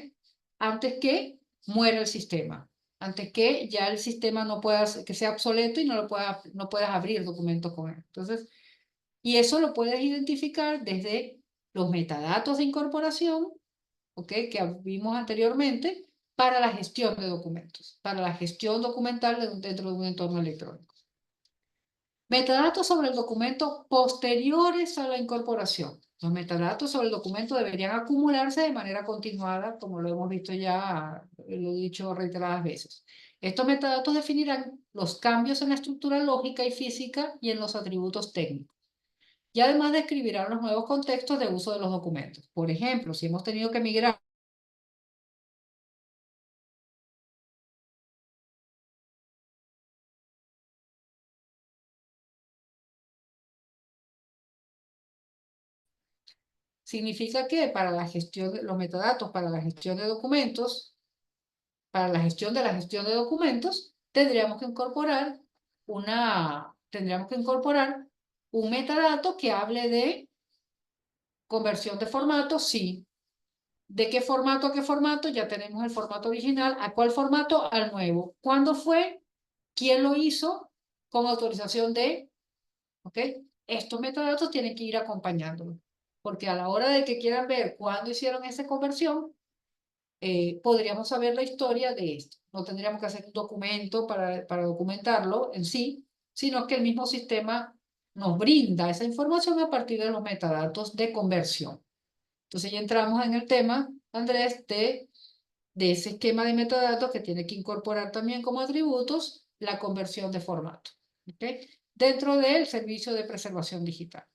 Antes que muera el sistema, antes que ya el sistema no pueda, que sea obsoleto y no puedas abrir documentos con él. Entonces, y eso lo puedes identificar desde los metadatos de incorporación, ¿ok? Que vimos anteriormente, para la gestión de documentos, para la gestión documental dentro de un entorno electrónico. Metadatos sobre el documento posteriores a la incorporación. Los metadatos sobre el documento deberían acumularse de manera continuada, como lo hemos visto ya, lo he dicho reiteradas veces. Estos metadatos definirán los cambios en la estructura lógica y física y en los atributos técnicos. Y además describirán los nuevos contextos de uso de los documentos. Por ejemplo, si hemos tenido que migrar significa que para la gestión de los metadatos, para la gestión de documentos, para la gestión de documentos, tendríamos que incorporar un metadato que hable de conversión de formato, sí. ¿De qué formato a qué formato? Ya tenemos el formato original. ¿A cuál formato? Al nuevo. ¿Cuándo fue? ¿Quién lo hizo? Con autorización de, ¿ok? Estos metadatos tienen que ir acompañándolo. Porque a la hora de que quieran ver cuándo hicieron esa conversión, podríamos saber la historia de esto. No tendríamos que hacer un documento para documentarlo en sí, sino que el mismo sistema nos brinda esa información a partir de los metadatos de conversión. Entonces ya entramos en el tema, Andrés, de ese esquema de metadatos que tiene que incorporar también como atributos la conversión de formato, ¿okay? Dentro del servicio de preservación digital.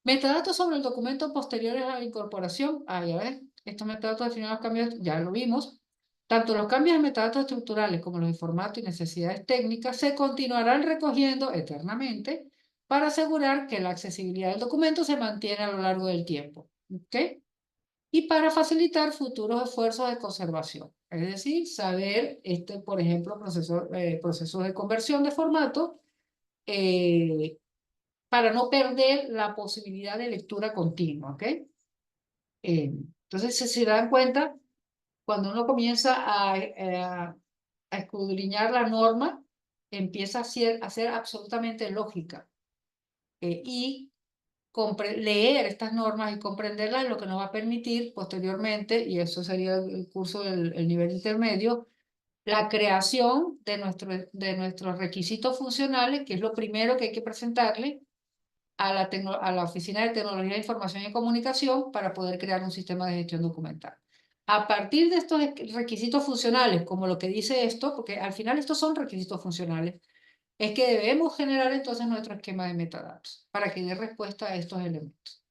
Metadatos sobre el documento posteriores a la incorporación. Ya ves, estos metadatos definen los cambios, ya lo vimos. Tanto los cambios de metadatos estructurales como los de formato y necesidades técnicas se continuarán recogiendo eternamente para asegurar que la accesibilidad del documento se mantiene a lo largo del tiempo. ¿Okay? Y para facilitar futuros esfuerzos de conservación. Es decir, saber, por ejemplo, procesos de conversión de formato, para no perder la posibilidad de lectura continua, ¿ok? Entonces, si se dan cuenta, cuando uno comienza a escudriñar la norma, empieza a ser absolutamente lógica. Y leer estas normas y comprenderlas, lo que nos va a permitir posteriormente, y eso sería el curso del nivel intermedio, la creación de nuestros requisitos funcionales, que es lo primero que hay que presentarle a la Oficina de Tecnología de Información y Comunicación para poder crear un sistema de gestión documental. A partir de estos requisitos funcionales, como lo que dice esto, porque al final estos son requisitos funcionales, es que debemos generar entonces nuestro esquema de metadatos para que dé respuesta a estos elementos.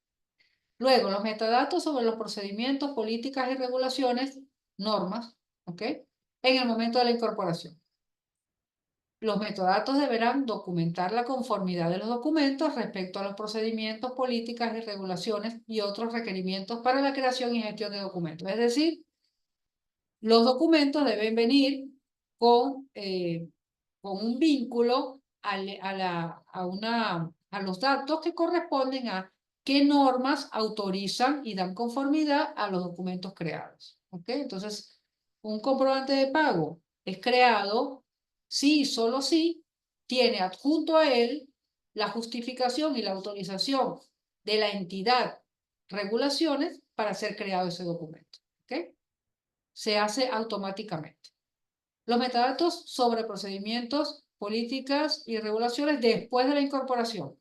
Luego, los metadatos sobre los procedimientos, políticas y regulaciones, normas, ¿ok? En el momento de la incorporación. Los metadatos deberán documentar la conformidad de los documentos respecto a los procedimientos, políticas y regulaciones y otros requerimientos para la creación y gestión de documentos. Es decir, los documentos deben venir con un vínculo a los datos que corresponden a qué normas autorizan y dan conformidad a los documentos creados. ¿Ok? Entonces, un comprobante de pago es creado si y solo si tiene adjunto a él la justificación y la autorización de la entidad regulaciones para ser creado ese documento. ¿Ok? Se hace automáticamente. Los metadatos sobre procedimientos, políticas y regulaciones después de la incorporación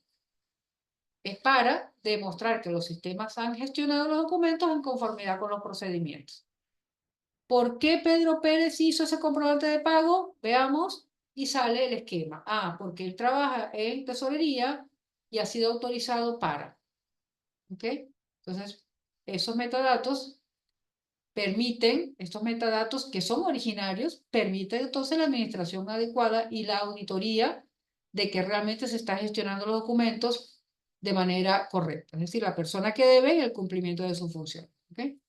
es para demostrar que los sistemas han gestionado los documentos en conformidad con los procedimientos. ¿Por qué Pedro Pérez hizo ese comprobante de pago? Veamos y sale el esquema. Ah, porque él trabaja en tesorería y ha sido autorizado para. ¿Ok? Entonces, esos metadatos permiten, estos metadatos que son originarios, permiten entonces la administración adecuada y la auditoría de que realmente se están gestionando los documentos de manera correcta. Es decir, la persona que debe el cumplimiento de su función. ¿Okay?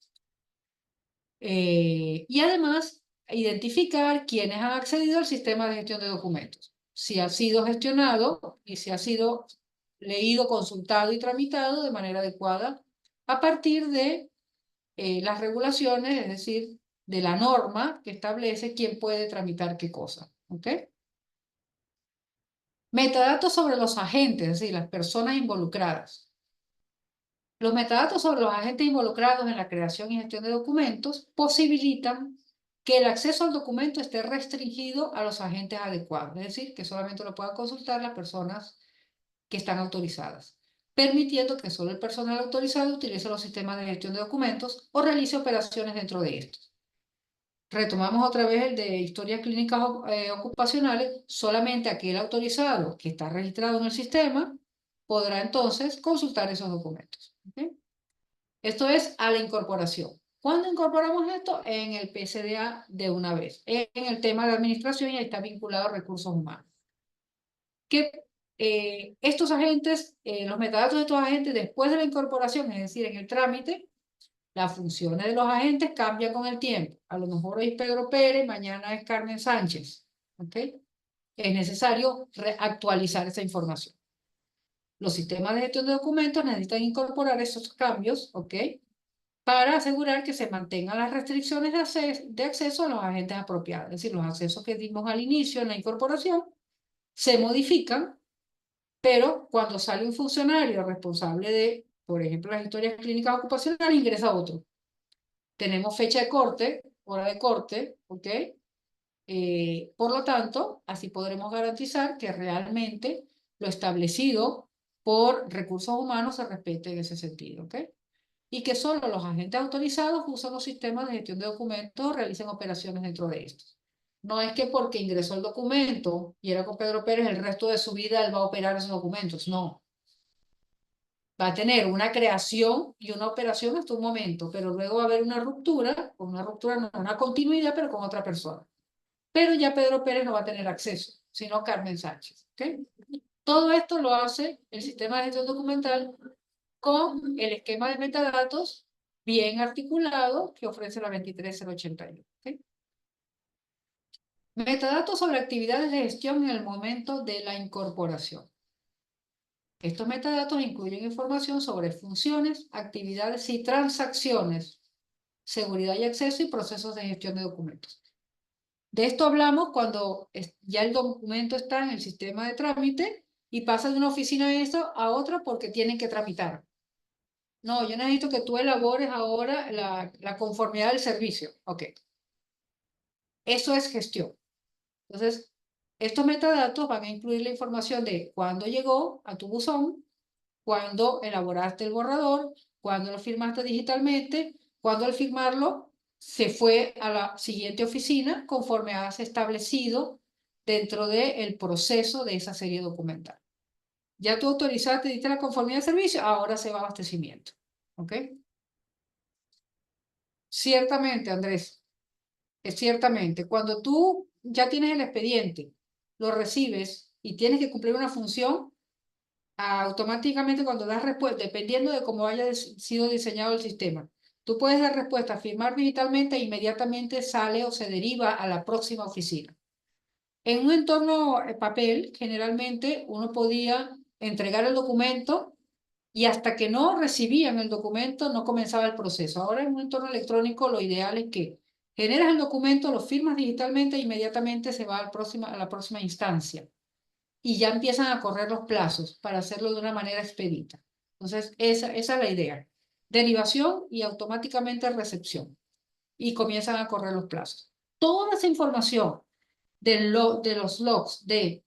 Y además, identificar quiénes han accedido al sistema de gestión de documentos. Si ha sido gestionado y si ha sido leído, consultado y tramitado de manera adecuada a partir de las regulaciones, es decir, de la norma que establece quién puede tramitar qué cosa. ¿Ok? Metadatos sobre los agentes, es decir, las personas involucradas. Los metadatos sobre los agentes involucrados en la creación y gestión de documentos posibilitan que el acceso al documento esté restringido a los agentes adecuados, es decir, que solamente lo puedan consultar las personas que están autorizadas, permitiendo que solo el personal autorizado utilice los sistemas de gestión de documentos o realice operaciones dentro de estos. Retomamos otra vez el de historias clínicas ocupacionales. Solamente aquel autorizado que está registrado en el sistema podrá entonces consultar esos documentos. ¿Okay? Esto es a la incorporación. ¿Cuándo incorporamos esto? En el PCDA de una vez. En el tema de administración y ahí está vinculado a recursos humanos. Que estos agentes, los metadatos de estos agentes después de la incorporación, es decir, en el trámite, las funciones de los agentes cambian con el tiempo. A lo mejor hoy es Pedro Pérez, mañana es Carmen Sánchez. ¿Ok? Es necesario actualizar esa información. Los sistemas de gestión de documentos necesitan incorporar esos cambios, ¿ok? Para asegurar que se mantengan las restricciones de acceso a los agentes apropiados. Es decir, los accesos que dimos al inicio en la incorporación se modifican, pero cuando sale un funcionario responsable de, por ejemplo, las historias clínicas ocupacionales, ingresa otro. Tenemos fecha de corte, hora de corte, ¿ok? Por lo tanto, así podremos garantizar que realmente lo establecido por recursos humanos se respete en ese sentido, ¿ok? Y que solo los agentes autorizados usan los sistemas de gestión de documentos o realicen operaciones dentro de estos. No es que porque ingresó el documento y era con Pedro Pérez, el resto de su vida él va a operar esos documentos. No. Va a tener una creación y una operación hasta un momento, pero luego va a haber una ruptura, no, una continuidad, pero con otra persona. Pero ya Pedro Pérez no va a tener acceso, sino Carmen Sánchez. ¿Okay? Todo esto lo hace el sistema de gestión documental con el esquema de metadatos bien articulado que ofrece la 23081. ¿Okay? Metadatos sobre actividades de gestión en el momento de la incorporación. Estos metadatos incluyen información sobre funciones, actividades y transacciones, seguridad y acceso y procesos de gestión de documentos. De esto hablamos cuando ya el documento está en el sistema de trámite y pasa de una oficina de esto a otra porque tienen que tramitar. No, yo necesito que tú elabores ahora la conformidad del servicio. Ok, eso es gestión. Entonces, estos metadatos van a incluir la información de cuándo llegó a tu buzón, cuándo elaboraste el borrador, cuándo lo firmaste digitalmente, cuándo al firmarlo se fue a la siguiente oficina conforme has establecido dentro del proceso de esa serie documental. Ya tú autorizaste, diste la conformidad de servicio, ahora se va a abastecimiento. ¿Ok? Ciertamente, Andrés, es ciertamente. Cuando tú ya tienes el expediente, lo recibes y tienes que cumplir una función, automáticamente cuando das respuesta, dependiendo de cómo haya sido diseñado el sistema, tú puedes dar respuesta, firmar digitalmente e inmediatamente sale o se deriva a la próxima oficina. En un entorno papel, generalmente uno podía entregar el documento y hasta que no recibían el documento no comenzaba el proceso. Ahora en un entorno electrónico lo ideal es que generas el documento, lo firmas digitalmente e inmediatamente se va a la próxima instancia y ya empiezan a correr los plazos para hacerlo de una manera expedita. Entonces, esa es la idea. Derivación y automáticamente recepción. Y comienzan a correr los plazos. Toda esa información de los logs de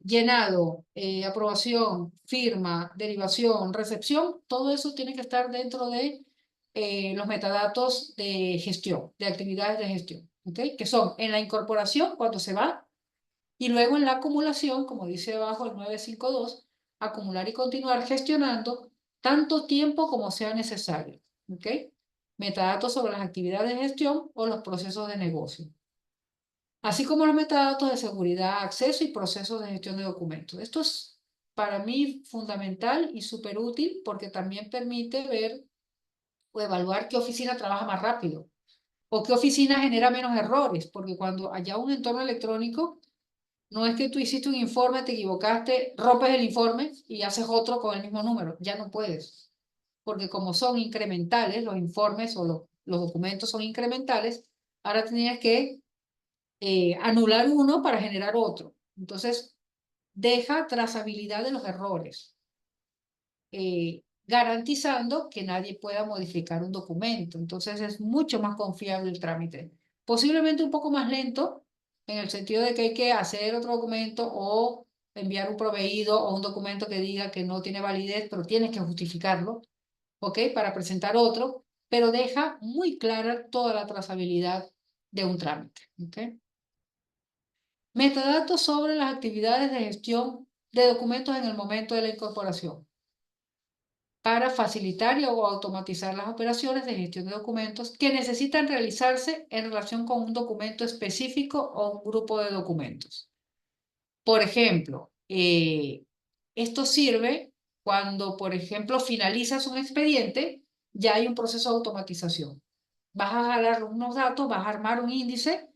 llenado, aprobación, firma, derivación, recepción, todo eso tiene que estar dentro de los metadatos de gestión, de actividades de gestión, ¿okay? Que son en la incorporación cuando se va y luego en la acumulación, como dice abajo el 952, acumular y continuar gestionando tanto tiempo como sea necesario, ¿ok? Metadatos sobre las actividades de gestión o los procesos de negocio, así como los metadatos de seguridad, acceso y procesos de gestión de documentos. Esto es para mí fundamental y súper útil porque también permite ver o evaluar qué oficina trabaja más rápido o qué oficina genera menos errores, porque cuando haya un entorno electrónico, no es que tú hiciste un informe, te equivocaste, rompes el informe y haces otro con el mismo número. Ya no puedes, porque como son incrementales, los informes o los documentos son incrementales, ahora tienes que anular uno para generar otro. Entonces, deja trazabilidad de los errores, garantizando que nadie pueda modificar un documento. Entonces, es mucho más confiable el trámite. Posiblemente un poco más lento, en el sentido de que hay que hacer otro documento o enviar un proveído o un documento que diga que no tiene validez, pero tienes que justificarlo, ¿ok? Para presentar otro, pero deja muy clara toda la trazabilidad de un trámite, ¿ok? Metadatos sobre las actividades de gestión de documentos en el momento de la incorporación para facilitar o automatizar las operaciones de gestión de documentos que necesitan realizarse en relación con un documento específico o un grupo de documentos. Por ejemplo, esto sirve cuando, por ejemplo, finalizas un expediente, ya hay un proceso de automatización. Vas a jalar unos datos, vas a armar un índice,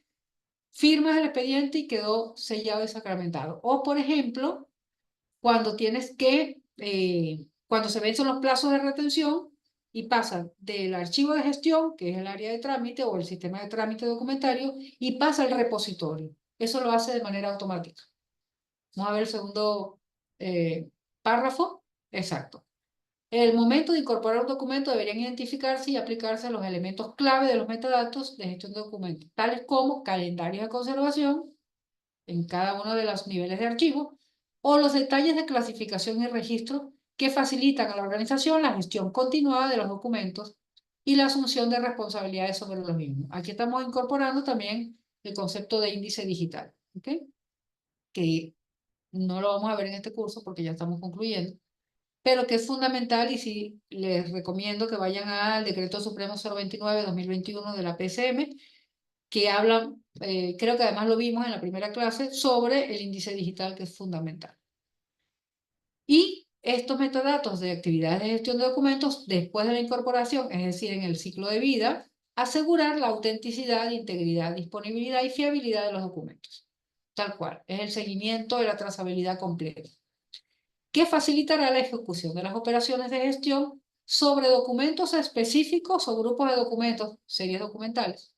firmas el expediente y quedó sellado y sacramentado. O, por ejemplo, cuando tienes que, cuando se vencen los plazos de retención y pasa del archivo de gestión, que es el área de trámite o el sistema de trámite documentario, y pasa al repositorio. Eso lo hace de manera automática. Vamos a ver el segundo párrafo. Exacto. En el momento de incorporar un documento deberían identificarse y aplicarse los elementos clave de los metadatos de gestión de documentos, tales como calendarios de conservación en cada uno de los niveles de archivo o los detalles de clasificación y registro que facilitan a la organización la gestión continuada de los documentos y la asunción de responsabilidades sobre los mismos. Aquí estamos incorporando también el concepto de índice digital, ¿ok? Que no lo vamos a ver en este curso porque ya estamos concluyendo, pero que es fundamental y sí les recomiendo que vayan al Decreto Supremo 029/2021 de la PCM, que hablan, creo que además lo vimos en la primera clase, sobre el índice digital que es fundamental. Y estos metadatos de actividades de gestión de documentos después de la incorporación, es decir, en el ciclo de vida, asegurar la autenticidad, integridad, disponibilidad y fiabilidad de los documentos. Tal cual, es el seguimiento de la trazabilidad completa, que facilitará la ejecución de las operaciones de gestión sobre documentos específicos o grupos de documentos, series documentales,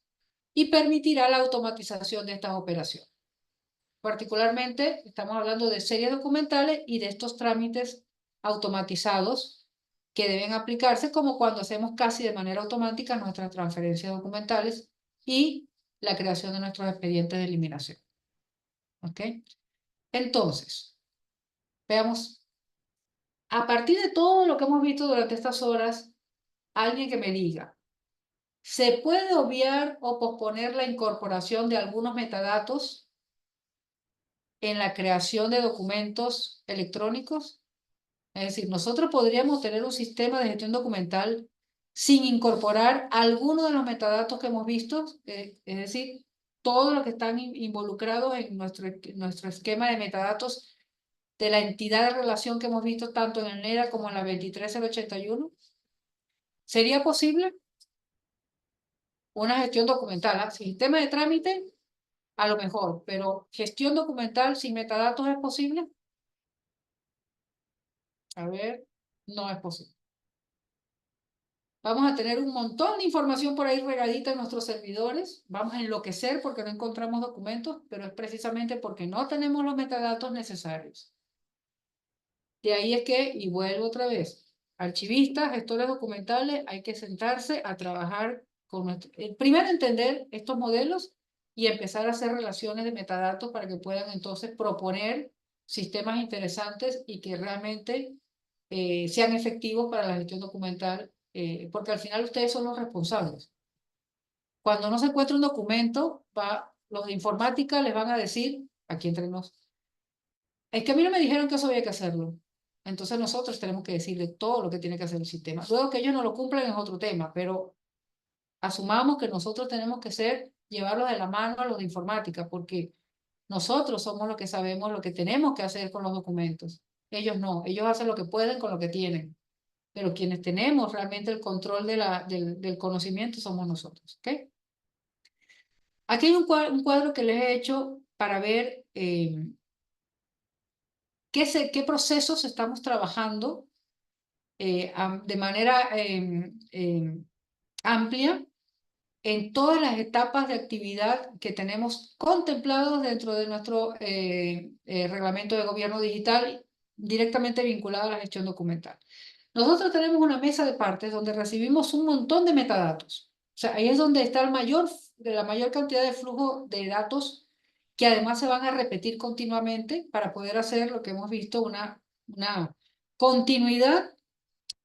y permitirá la automatización de estas operaciones. Particularmente, estamos hablando de series documentales y de estos trámites automatizados que deben aplicarse como cuando hacemos casi de manera automática nuestras transferencias documentales y la creación de nuestros expedientes de eliminación. ¿Ok? Entonces, veamos, a partir de todo lo que hemos visto durante estas horas, alguien que me diga, ¿se puede obviar o posponer la incorporación de algunos metadatos en la creación de documentos electrónicos? Es decir, nosotros podríamos tener un sistema de gestión documental sin incorporar alguno de los metadatos que hemos visto, es decir, todos los que están involucrados en nuestro esquema de metadatos de la entidad de relación que hemos visto tanto en el NERA como en la 23081. ¿Sería posible una gestión documental? Sistema de trámite, a lo mejor, pero gestión documental sin metadatos es posible. A ver, no es posible. Vamos a tener un montón de información por ahí regadita en nuestros servidores. Vamos a enloquecer porque no encontramos documentos, pero es precisamente porque no tenemos los metadatos necesarios. De ahí es que, y vuelvo otra vez, archivistas, gestores documentales, hay que sentarse a trabajar con primero entender estos modelos y empezar a hacer relaciones de metadatos para que puedan entonces proponer sistemas interesantes y que realmente sean efectivos para la gestión documental, porque al final ustedes son los responsables. Cuando no se encuentra un documento, los de informática les van a decir, aquí entre nos, es que a mí no me dijeron que eso había que hacerlo. Entonces nosotros tenemos que decirle todo lo que tiene que hacer el sistema. Luego que ellos no lo cumplan es otro tema, pero asumamos que nosotros tenemos que llevarlos de la mano a los de informática, porque nosotros somos los que sabemos lo que tenemos que hacer con los documentos. Ellos no, ellos hacen lo que pueden con lo que tienen, pero quienes tenemos realmente el control del conocimiento somos nosotros. ¿Okay? Aquí hay un cuadro que les he hecho para ver qué procesos estamos trabajando de manera amplia en todas las etapas de actividad que tenemos contemplados dentro de nuestro reglamento de gobierno digital directamente vinculado a la gestión documental. Nosotros tenemos una mesa de partes donde recibimos un montón de metadatos. O sea, ahí es donde está la mayor cantidad de flujo de datos que además se van a repetir continuamente para poder hacer lo que hemos visto, una continuidad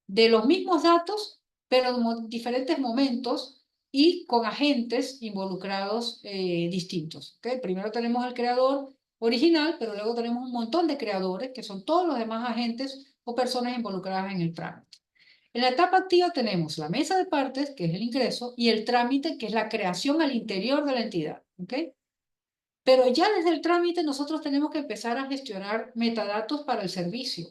de los mismos datos, pero en diferentes momentos y con agentes involucrados distintos. ¿Okay? Primero tenemos el creador original, pero luego tenemos un montón de creadores, que son todos los demás agentes o personas involucradas en el trámite. En la etapa activa tenemos la mesa de partes, que es el ingreso, y el trámite, que es la creación al interior de la entidad. ¿Okay? Pero ya desde el trámite nosotros tenemos que empezar a gestionar metadatos para el servicio.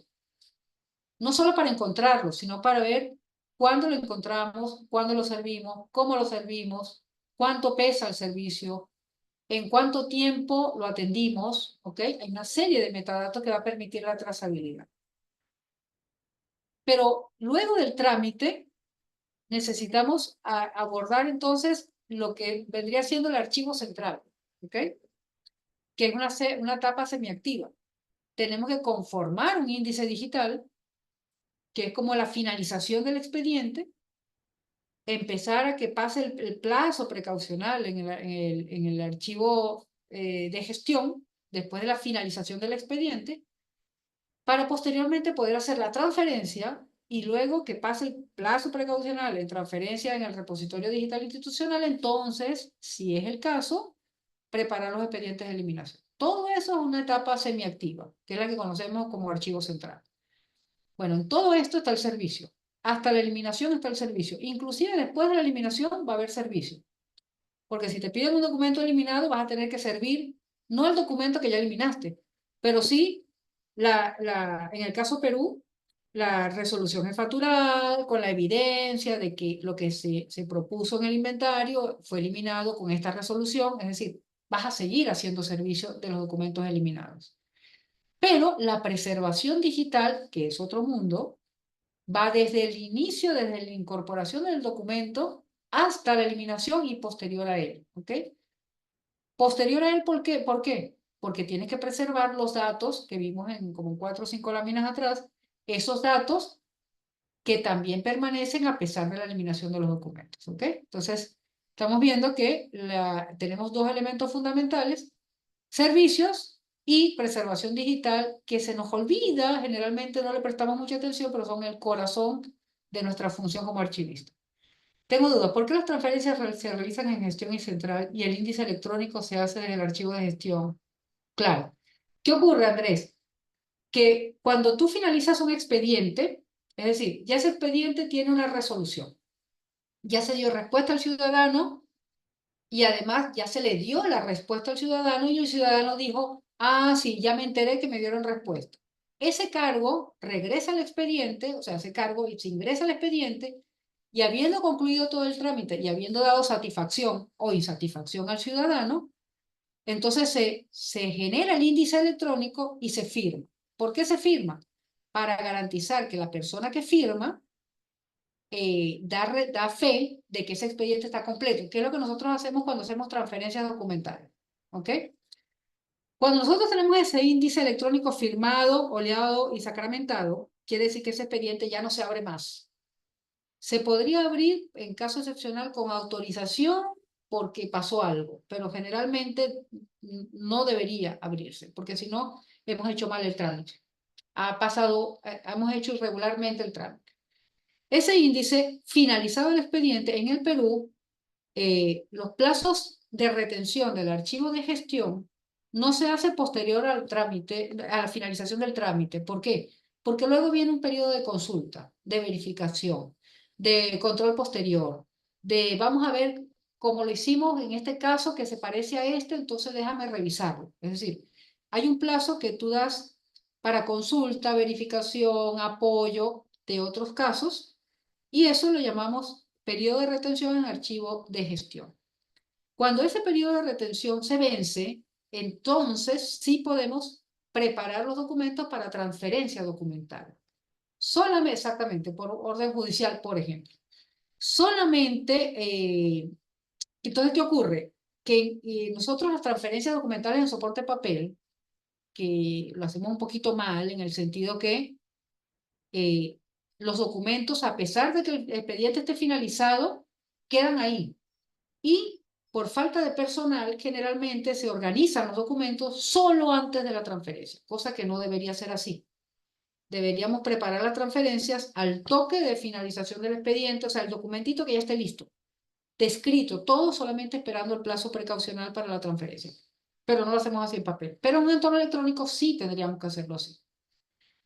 No solo para encontrarlo, sino para ver cuándo lo encontramos, cuándo lo servimos, cómo lo servimos, cuánto pesa el servicio, en cuánto tiempo lo atendimos, ¿ok? Hay una serie de metadatos que va a permitir la trazabilidad. Pero luego del trámite, necesitamos abordar entonces lo que vendría siendo el archivo central, ¿ok? Que es una etapa semiactiva. Tenemos que conformar un índice digital, que es como la finalización del expediente, empezar a que pase el plazo precaucional en el archivo de gestión, después de la finalización del expediente, para posteriormente poder hacer la transferencia y luego que pase el plazo precaucional en transferencia en el repositorio digital institucional, entonces, si es el caso, preparar los expedientes de eliminación. Todo eso es una etapa semiactiva, que es la que conocemos como archivo central. Bueno, en todo esto está el servicio. Hasta la eliminación está el servicio. Inclusive después de la eliminación va a haber servicio. Porque si te piden un documento eliminado, vas a tener que servir, no el documento que ya eliminaste, pero sí, en el caso Perú, la resolución jefatura con la evidencia de que lo que se propuso en el inventario fue eliminado con esta resolución. Es decir, vas a seguir haciendo servicio de los documentos eliminados. Pero la preservación digital, que es otro mundo, va desde el inicio, desde la incorporación del documento hasta la eliminación y posterior a él. ¿Ok? Posterior a él, ¿por qué? ¿Por qué? porque tiene que preservar los datos que vimos en como 4 o 5 láminas atrás, esos datos que también permanecen a pesar de la eliminación de los documentos, ¿ok? Entonces, estamos viendo que tenemos dos elementos fundamentales: servicios y preservación digital, que se nos olvida, generalmente no le prestamos mucha atención, pero son el corazón de nuestra función como archivista. Tengo dudas, ¿por qué las transferencias se realizan en gestión y central y el índice electrónico se hace desde el archivo de gestión? Claro. ¿Qué ocurre, Andrés? Que cuando tú finalizas un expediente, es decir, ya ese expediente tiene una resolución, ya se dio respuesta al ciudadano y además ya se le dio la respuesta al ciudadano y el ciudadano dijo, ah, sí, ya me enteré que me dieron respuesta. Ese cargo regresa al expediente, o sea, ese cargo se ingresa al expediente y habiendo concluido todo el trámite y habiendo dado satisfacción o insatisfacción al ciudadano, entonces se genera el índice electrónico y se firma. ¿Por qué se firma? Para garantizar que la persona que firma da fe de que ese expediente está completo, que es lo que nosotros hacemos cuando hacemos transferencias documentales. ¿Ok? Cuando nosotros tenemos ese índice electrónico firmado, oleado y sacramentado, quiere decir que ese expediente ya no se abre más. Se podría abrir en caso excepcional con autorización porque pasó algo, pero generalmente no debería abrirse, porque si no, hemos hecho mal el trámite. Hemos hecho irregularmente el trámite. Ese índice, finalizado el expediente en el Perú, los plazos de retención del archivo de gestión no se hace posterior al trámite, a la finalización del trámite. ¿Por qué? Porque luego viene un periodo de consulta, de verificación, de control posterior, de vamos a ver cómo lo hicimos en este caso que se parece a este, entonces déjame revisarlo. Es decir, hay un plazo que tú das para consulta, verificación, apoyo de otros casos y eso lo llamamos periodo de retención en archivo de gestión. Cuando ese periodo de retención se vence, entonces sí podemos preparar los documentos para transferencia documental. Solamente, exactamente, por orden judicial, por ejemplo. Solamente, entonces, ¿qué ocurre? Que nosotros las transferencias documentales en soporte papel, que lo hacemos un poquito mal en el sentido que eh, los documentos, a pesar de que el expediente esté finalizado, quedan ahí. Y por falta de personal, generalmente se organizan los documentos solo antes de la transferencia, cosa que no debería ser así. Deberíamos preparar las transferencias al toque de finalización del expediente, o sea, el documentito que ya esté listo, descrito, todo solamente esperando el plazo precaucional para la transferencia. Pero no lo hacemos así en papel. Pero en un entorno electrónico sí tendríamos que hacerlo así.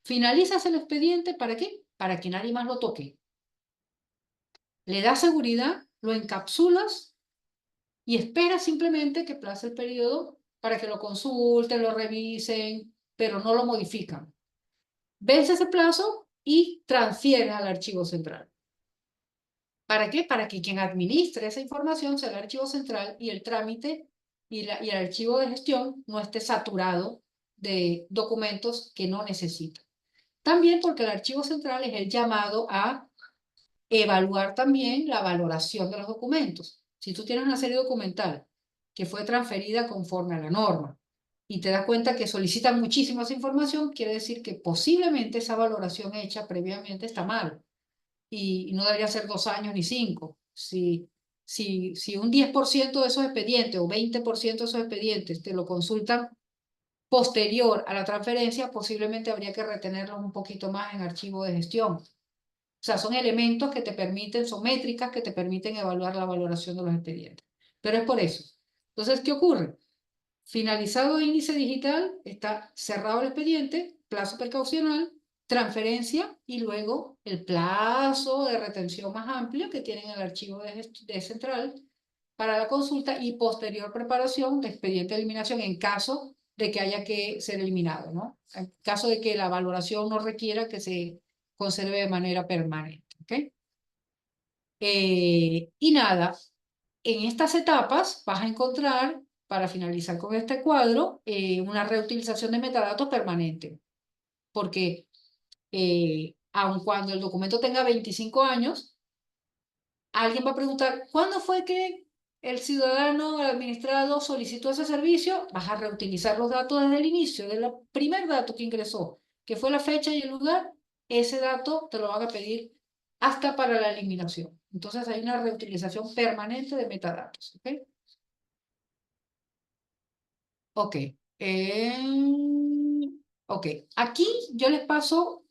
Finalizas el expediente, ¿para qué? Para que nadie más lo toque. Le das seguridad, lo encapsulas y esperas simplemente que pase el periodo para que lo consulten, lo revisen, pero no lo modifican. Vence ese plazo y transfieres al archivo central. ¿Para qué? Para que quien administre esa información sea el archivo central y el trámite y el archivo de gestión no esté saturado de documentos que no necesita. También porque el archivo central es el llamado a evaluar también la valoración de los documentos. Si tú tienes una serie documental que fue transferida conforme a la norma y te das cuenta que solicitan muchísima información, quiere decir que posiblemente esa valoración hecha previamente está mal y no debería ser 2 años ni 5. Si un 10% de esos expedientes o 20% de esos expedientes te lo consultan posterior a la transferencia, posiblemente habría que retenerlos un poquito más en archivo de gestión. O sea, son elementos que te permiten, son métricas que te permiten evaluar la valoración de los expedientes. Pero es por eso. Entonces, ¿qué ocurre? Finalizado el índice digital, está cerrado el expediente, plazo precaucional, transferencia y luego el plazo de retención más amplio que tienen el archivo de central para la consulta y posterior preparación de expediente de eliminación en caso de que haya que ser eliminado, ¿no? En caso de que la valoración no requiera que se conserve de manera permanente, ¿ok? Y nada, en estas etapas vas a encontrar, para finalizar con este cuadro, una reutilización de metadatos permanente, porque aun cuando el documento tenga 25 años, alguien va a preguntar, ¿cuándo fue que el ciudadano, el administrado solicitó ese servicio, vas a reutilizar los datos desde el inicio, del primer dato que ingresó, que fue la fecha y el lugar, ese dato te lo van a pedir hasta para la eliminación. Entonces hay una reutilización permanente de metadatos. ¿Ok? Ok. Ok. Aquí yo les paso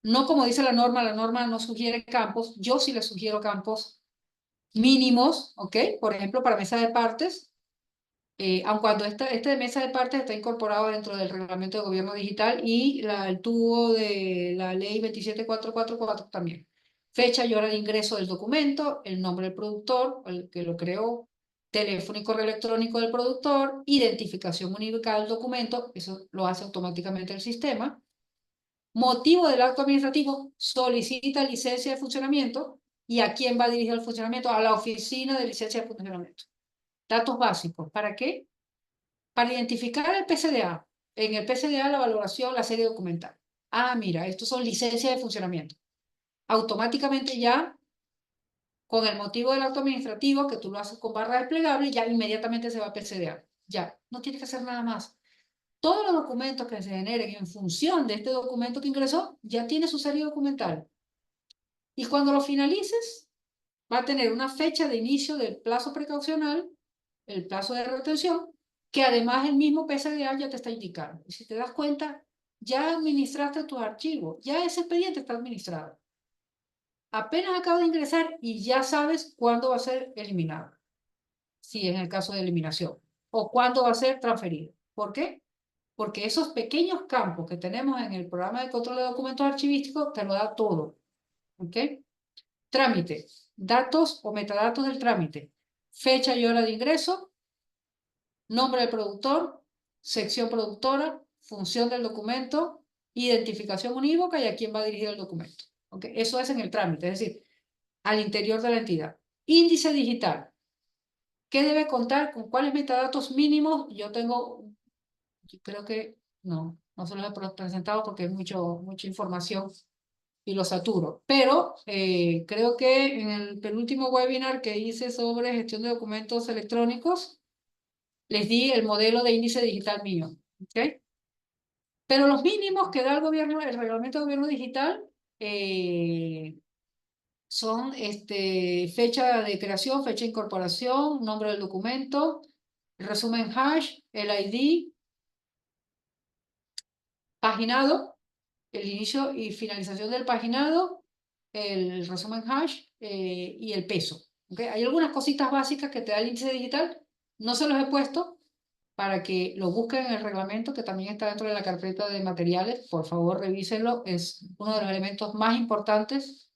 no como dice la norma no sugiere campos, yo sí les sugiero campos mínimos, ¿ok? Por ejemplo, para mesa de partes, aun cuando este de mesa de partes está incorporado dentro del reglamento de gobierno digital y el tubo de la ley 27444 también. Fecha y hora de ingreso del documento, el nombre del productor, el que lo creó, teléfono y correo electrónico del productor, identificación única del documento, eso lo hace automáticamente el sistema. Motivo del acto administrativo, solicita licencia de funcionamiento y a quién va dirigido el funcionamiento, a la oficina de licencia de funcionamiento. Datos básicos, ¿para qué? Para identificar el PCDA. En el PCDA la valoración, la serie documental. Ah, mira, estos son licencias de funcionamiento. Automáticamente ya, con el motivo del acto administrativo, que tú lo haces con barra desplegable, ya inmediatamente se va a PCDA. Ya, no tienes que hacer nada más. Todos los documentos que se generen en función de este documento que ingresó, ya tiene su serie documental. Y cuando lo finalices, va a tener una fecha de inicio del plazo precaucional, el plazo de retención, que además el mismo PSDA ya te está indicando. Y si te das cuenta, ya administraste tus archivos, ya ese expediente está administrado. Apenas acaba de ingresar y ya sabes cuándo va a ser eliminado, si es en el caso de eliminación, o cuándo va a ser transferido. ¿Por qué? Porque esos pequeños campos que tenemos en el programa de control de documentos archivísticos te lo da todo. ¿Ok? Trámite, datos o metadatos del trámite, fecha y hora de ingreso, nombre del productor, sección productora, función del documento, identificación unívoca y a quién va dirigido el documento. ¿Okay? Eso es en el trámite, es decir, al interior de la entidad. Índice digital. ¿Qué debe contar? ¿Con cuáles metadatos mínimos? Yo creo que no se los he presentado porque es mucha información y lo saturo. Pero creo que en el penúltimo webinar que hice sobre gestión de documentos electrónicos, les di el modelo de índice digital mío. ¿Okay? Pero los mínimos que da el gobierno, el reglamento de gobierno digital, son fecha de creación, fecha de incorporación, nombre del documento, resumen hash, el ID, paginado, el inicio y finalización del paginado, el resumen hash y el peso. ¿Okay? Hay algunas cositas básicas que te da el índice digital, no se los he puesto para que lo busquen en el reglamento que también está dentro de la carpeta de materiales. Por favor, revísenlo, es uno de los elementos más importantes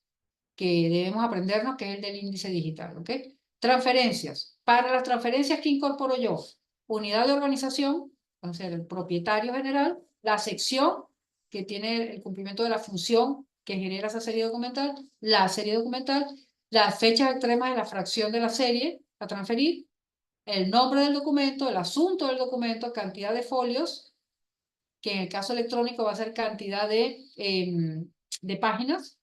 que debemos aprendernos, que es el del índice digital. ¿Okay? Transferencias. Para las transferencias que incorporo yo, unidad de organización, o sea, el propietario general, la sección que tiene el cumplimiento de la función que genera esa serie documental, la serie documental, las fechas extremas de la fracción de la serie a transferir, el nombre del documento, el asunto del documento, cantidad de folios, que en el caso electrónico va a ser cantidad de páginas,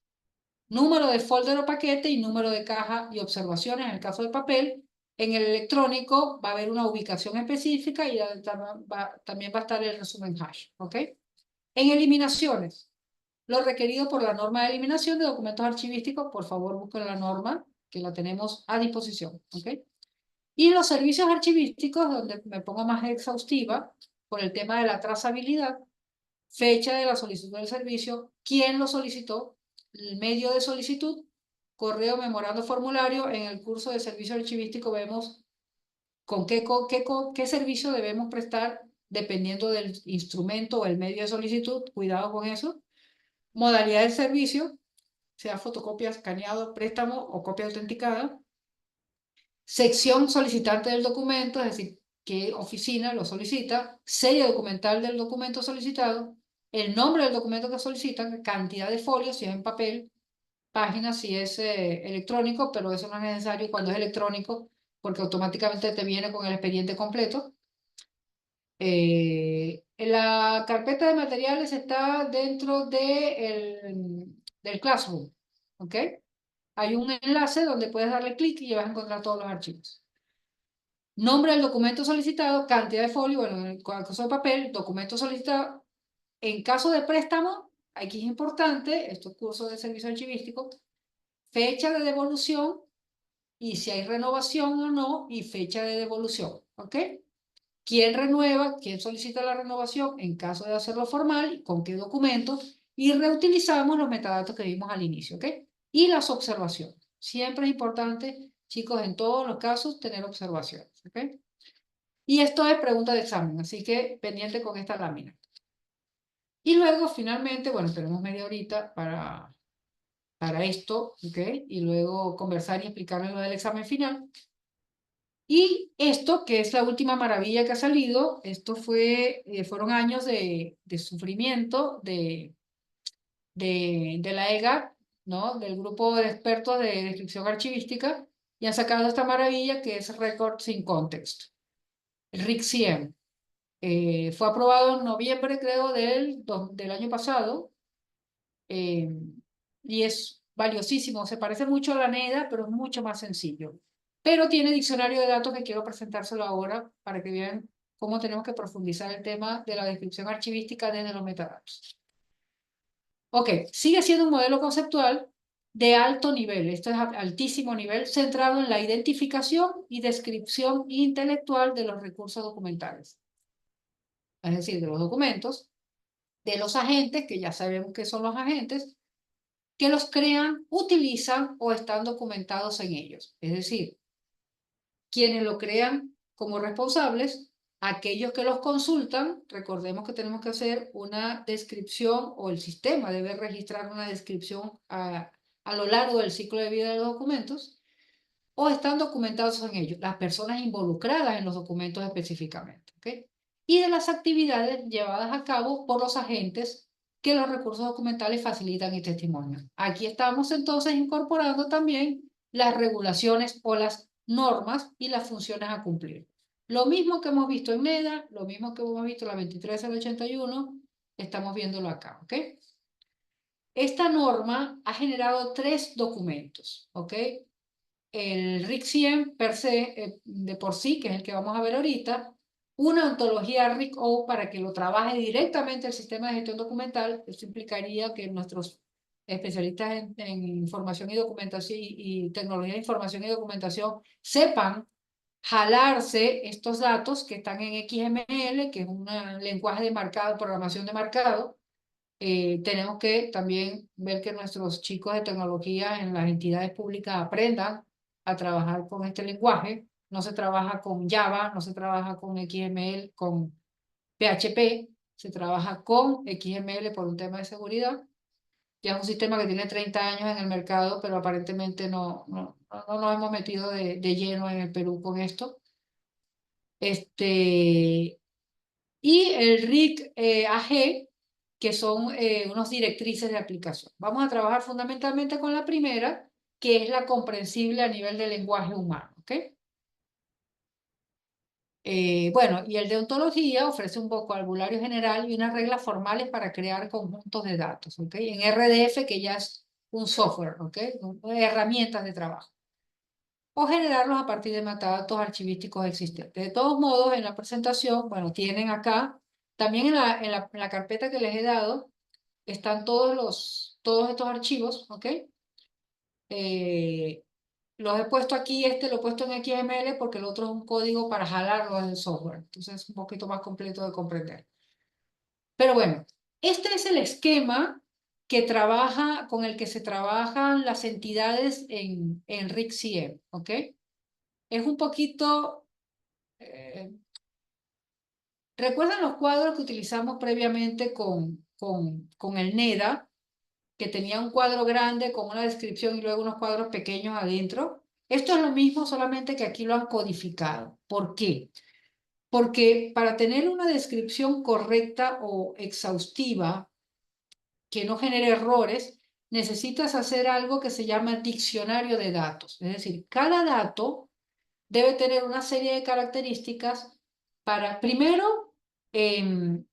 número de folder o paquete y número de caja y observaciones en el caso de papel. En el electrónico va a haber una ubicación específica y también va a estar el resumen hash. ¿Ok? En eliminaciones, lo requerido por la norma de eliminación de documentos archivísticos, por favor busquen la norma que la tenemos a disposición. ¿Ok? Y los servicios archivísticos, donde me pongo más exhaustiva, por el tema de la trazabilidad, fecha de la solicitud del servicio, quién lo solicitó, el medio de solicitud, correo, memorando, formulario. En el curso de servicio archivístico vemos qué servicio debemos prestar dependiendo del instrumento o el medio de solicitud. Cuidado con eso. Modalidad del servicio, sea fotocopia, escaneado, préstamo o copia autenticada. Sección solicitante del documento, es decir, qué oficina lo solicita, serie documental del documento solicitado, el nombre del documento que solicitan, cantidad de folios, si es en papel, páginas si es electrónico, pero eso no es necesario cuando es electrónico, porque automáticamente te viene con el expediente completo. En la carpeta de materiales está dentro del Classroom, ¿ok? Hay un enlace donde puedes darle clic y vas a encontrar todos los archivos. Nombre del documento solicitado, cantidad de folio, bueno, en el caso de papel, documento solicitado. En caso de préstamo, aquí es importante, estos cursos de servicio archivístico, fecha de devolución y si hay renovación o no y fecha de devolución, ¿ok? ¿Quién renueva? ¿Quién solicita la renovación? En caso de hacerlo formal, ¿con qué documento? Y reutilizamos los metadatos que vimos al inicio, ¿ok? Y las observaciones. Siempre es importante, chicos, en todos los casos, tener observaciones, ¿ok? Y esto es pregunta de examen, así que pendiente con esta lámina. Y luego, finalmente, bueno, tenemos media horita para esto, ¿ok? Y luego conversar y explicarles lo del examen final. Y esto, que es la última maravilla que ha salido, esto fueron años de sufrimiento de la EGAT, ¿no? Del grupo de expertos de descripción archivística, y han sacado esta maravilla que es Records in Context, el RIC-CIEM. Fue aprobado en noviembre, creo, del año pasado, eh, y es valiosísimo. Se parece mucho a la NEDA, pero es mucho más sencillo. Pero tiene diccionario de datos que quiero presentárselo ahora para que vean cómo tenemos que profundizar el tema de la descripción archivística desde los metadatos. Ok, sigue siendo un modelo conceptual de alto nivel, esto es altísimo nivel, centrado en la identificación y descripción intelectual de los recursos documentales. Es decir, de los documentos, de los agentes, que ya sabemos que son los agentes, que los crean, utilizan o están documentados en ellos. Es decir, quienes lo crean como responsables, aquellos que los consultan, recordemos que tenemos que hacer una descripción o el sistema debe registrar una descripción a lo largo del ciclo de vida de los documentos, o están documentados en ellos, las personas involucradas en los documentos específicamente, ¿ok? Y de las actividades llevadas a cabo por los agentes que los recursos documentales facilitan y testimonian. Aquí estamos entonces incorporando también las regulaciones o las normas y las funciones a cumplir. Lo mismo que hemos visto en NEDA, lo mismo que hemos visto en la 23/81, estamos viéndolo acá, ¿ok? Esta norma ha generado 3 documentos, ¿ok? El RIC-100 per se, de por sí, que es el que vamos a ver ahorita, una ontología RIC-O para que lo trabaje directamente el sistema de gestión documental. Eso implicaría que nuestros especialistas en información y documentación y tecnología de información y documentación sepan jalarse estos datos que están en XML, que es un lenguaje de marcado, programación de marcado. Tenemos que también ver que nuestros chicos de tecnología en las entidades públicas aprendan a trabajar con este lenguaje. No se trabaja con Java, no se trabaja con XML, con PHP, se trabaja con XML por un tema de seguridad. Ya es un sistema que tiene 30 años en el mercado, pero aparentemente no nos hemos metido de lleno en el Perú con esto. Y el RIC AG, que son unas directrices de aplicación. Vamos a trabajar fundamentalmente con la primera, que es la comprensible a nivel del lenguaje humano, ¿ok? Bueno, y el de ontología ofrece un vocabulario general y unas reglas formales para crear conjuntos de datos, ¿ok? En RDF, que ya es un software, ¿ok? Herramientas de trabajo. O generarlos a partir de metadatos archivísticos existentes. De todos modos, en la presentación, bueno, tienen acá, también en la carpeta que les he dado, están todos estos archivos, ¿ok? Los he puesto aquí, lo he puesto en XML porque el otro es un código para jalarlo del software. Entonces es un poquito más completo de comprender. Pero bueno, este es el esquema con el que se trabajan las entidades en RIC-CIEM, ¿ok? Es un poquito... ¿recuerdan los cuadros que utilizamos previamente con el NEDA? Que tenía un cuadro grande con una descripción y luego unos cuadros pequeños adentro. Esto es lo mismo, solamente que aquí lo han codificado. ¿Por qué? Porque para tener una descripción correcta o exhaustiva que no genere errores, necesitas hacer algo que se llama diccionario de datos. Es decir, cada dato debe tener una serie de características para, primero, que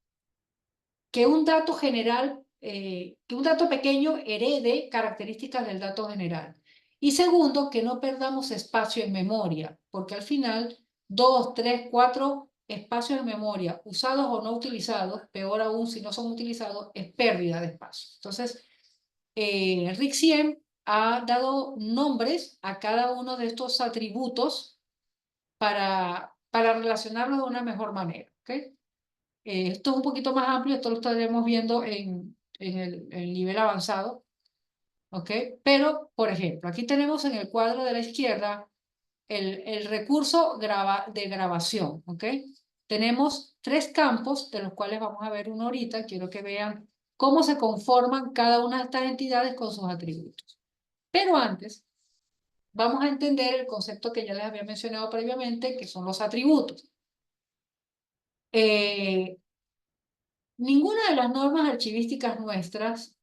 un dato general, que un dato pequeño herede características del dato general. Y segundo, que no perdamos espacio en memoria, porque al final 2, 3, 4 espacios en memoria, usados o no utilizados, peor aún si no son utilizados, es pérdida de espacio. Entonces, Rick Siem ha dado nombres a cada uno de estos atributos para relacionarlos de una mejor manera. ¿Okay? Esto es un poquito más amplio, esto lo estaremos viendo en el nivel avanzado. ¿Ok? Pero, por ejemplo, aquí tenemos en el cuadro de la izquierda el recurso de grabación. ¿Ok? Tenemos 3 campos, de los cuales vamos a ver uno ahorita. Quiero que vean cómo se conforman cada una de estas entidades con sus atributos. Pero antes, vamos a entender el concepto que ya les había mencionado previamente, que son los atributos. Ninguna de las normas archivísticas nuestras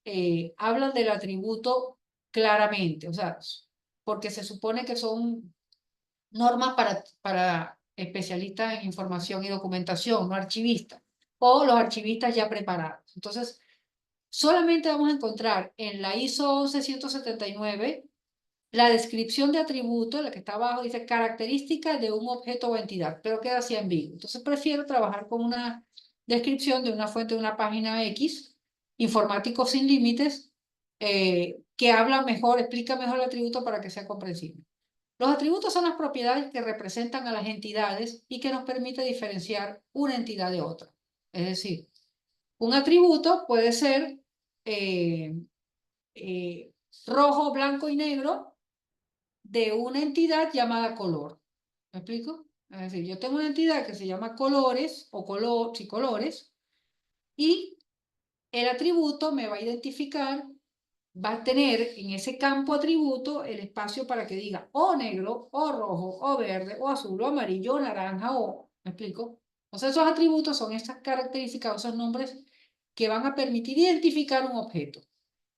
hablan del atributo claramente, o sea, porque se supone que son normas para especialistas en información y documentación, no archivistas, o los archivistas ya preparados. Entonces, solamente vamos a encontrar en la ISO 11179 la descripción de atributo, la que está abajo, dice características de un objeto o entidad, pero queda así ambiguo. Entonces prefiero trabajar con una descripción de una fuente de una página X, Informáticos sin Límites, que habla mejor, explica mejor el atributo para que sea comprensible. Los atributos son las propiedades que representan a las entidades y que nos permite diferenciar una entidad de otra. Es decir, un atributo puede ser eh, rojo, blanco y negro de una entidad llamada color. ¿Me explico? Es decir, yo tengo una entidad que se llama colores o colores y el atributo me va a identificar, va a tener en ese campo atributo el espacio para que diga o negro, o rojo, o verde, o azul, o amarillo, o naranja, o... ¿Me explico? Entonces esos atributos son estas características, esos nombres que van a permitir identificar un objeto.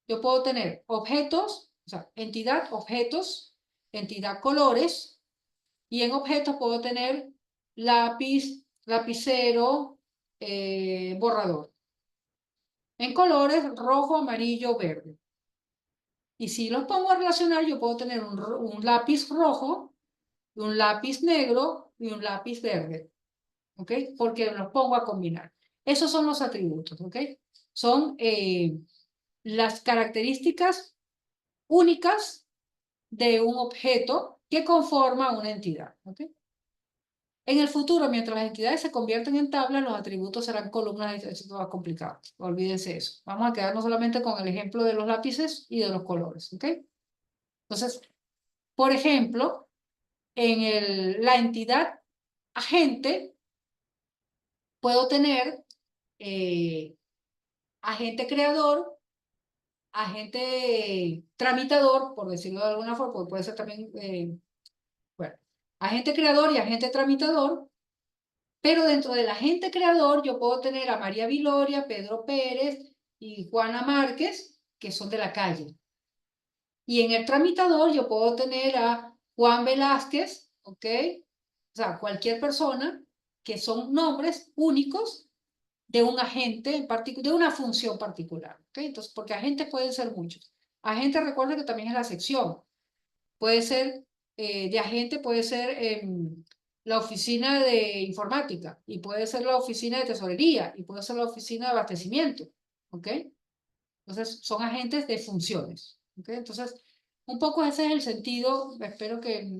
Yo puedo tener objetos, o sea, entidad, objetos, entidad, colores, y en objetos puedo tener lápiz, lapicero, borrador. En colores, rojo, amarillo, verde. Y si los pongo a relacionar, yo puedo tener un lápiz rojo, un lápiz negro y un lápiz verde. ¿Ok? Porque los pongo a combinar. Esos son los atributos. ¿Ok? Son las características únicas de un objeto que conforma una entidad. ¿Ok? En el futuro, mientras las entidades se convierten en tablas, los atributos serán columnas, eso es más complicado. Olvídense eso. Vamos a quedarnos solamente con el ejemplo de los lápices y de los colores. ¿Ok? Entonces, por ejemplo, en la entidad agente, puedo tener eh, agente creador, agente tramitador, por decirlo de alguna forma, porque puede ser también, bueno, agente creador y agente tramitador. Pero dentro del agente creador yo puedo tener a María Viloria, Pedro Pérez y Juana Márquez, que son de la calle. Y en el tramitador yo puedo tener a Juan Velázquez, ¿ok? O sea, cualquier persona que son nombres únicos de un agente en particular, de una función particular, ¿ok? Entonces, porque agentes pueden ser muchos. Agente, recuerda que también es la sección. Puede ser, de agente puede ser la oficina de informática, y puede ser la oficina de tesorería, y puede ser la oficina de abastecimiento, ¿ok? Entonces, son agentes de funciones, ¿ok? Entonces, un poco ese es el sentido, espero que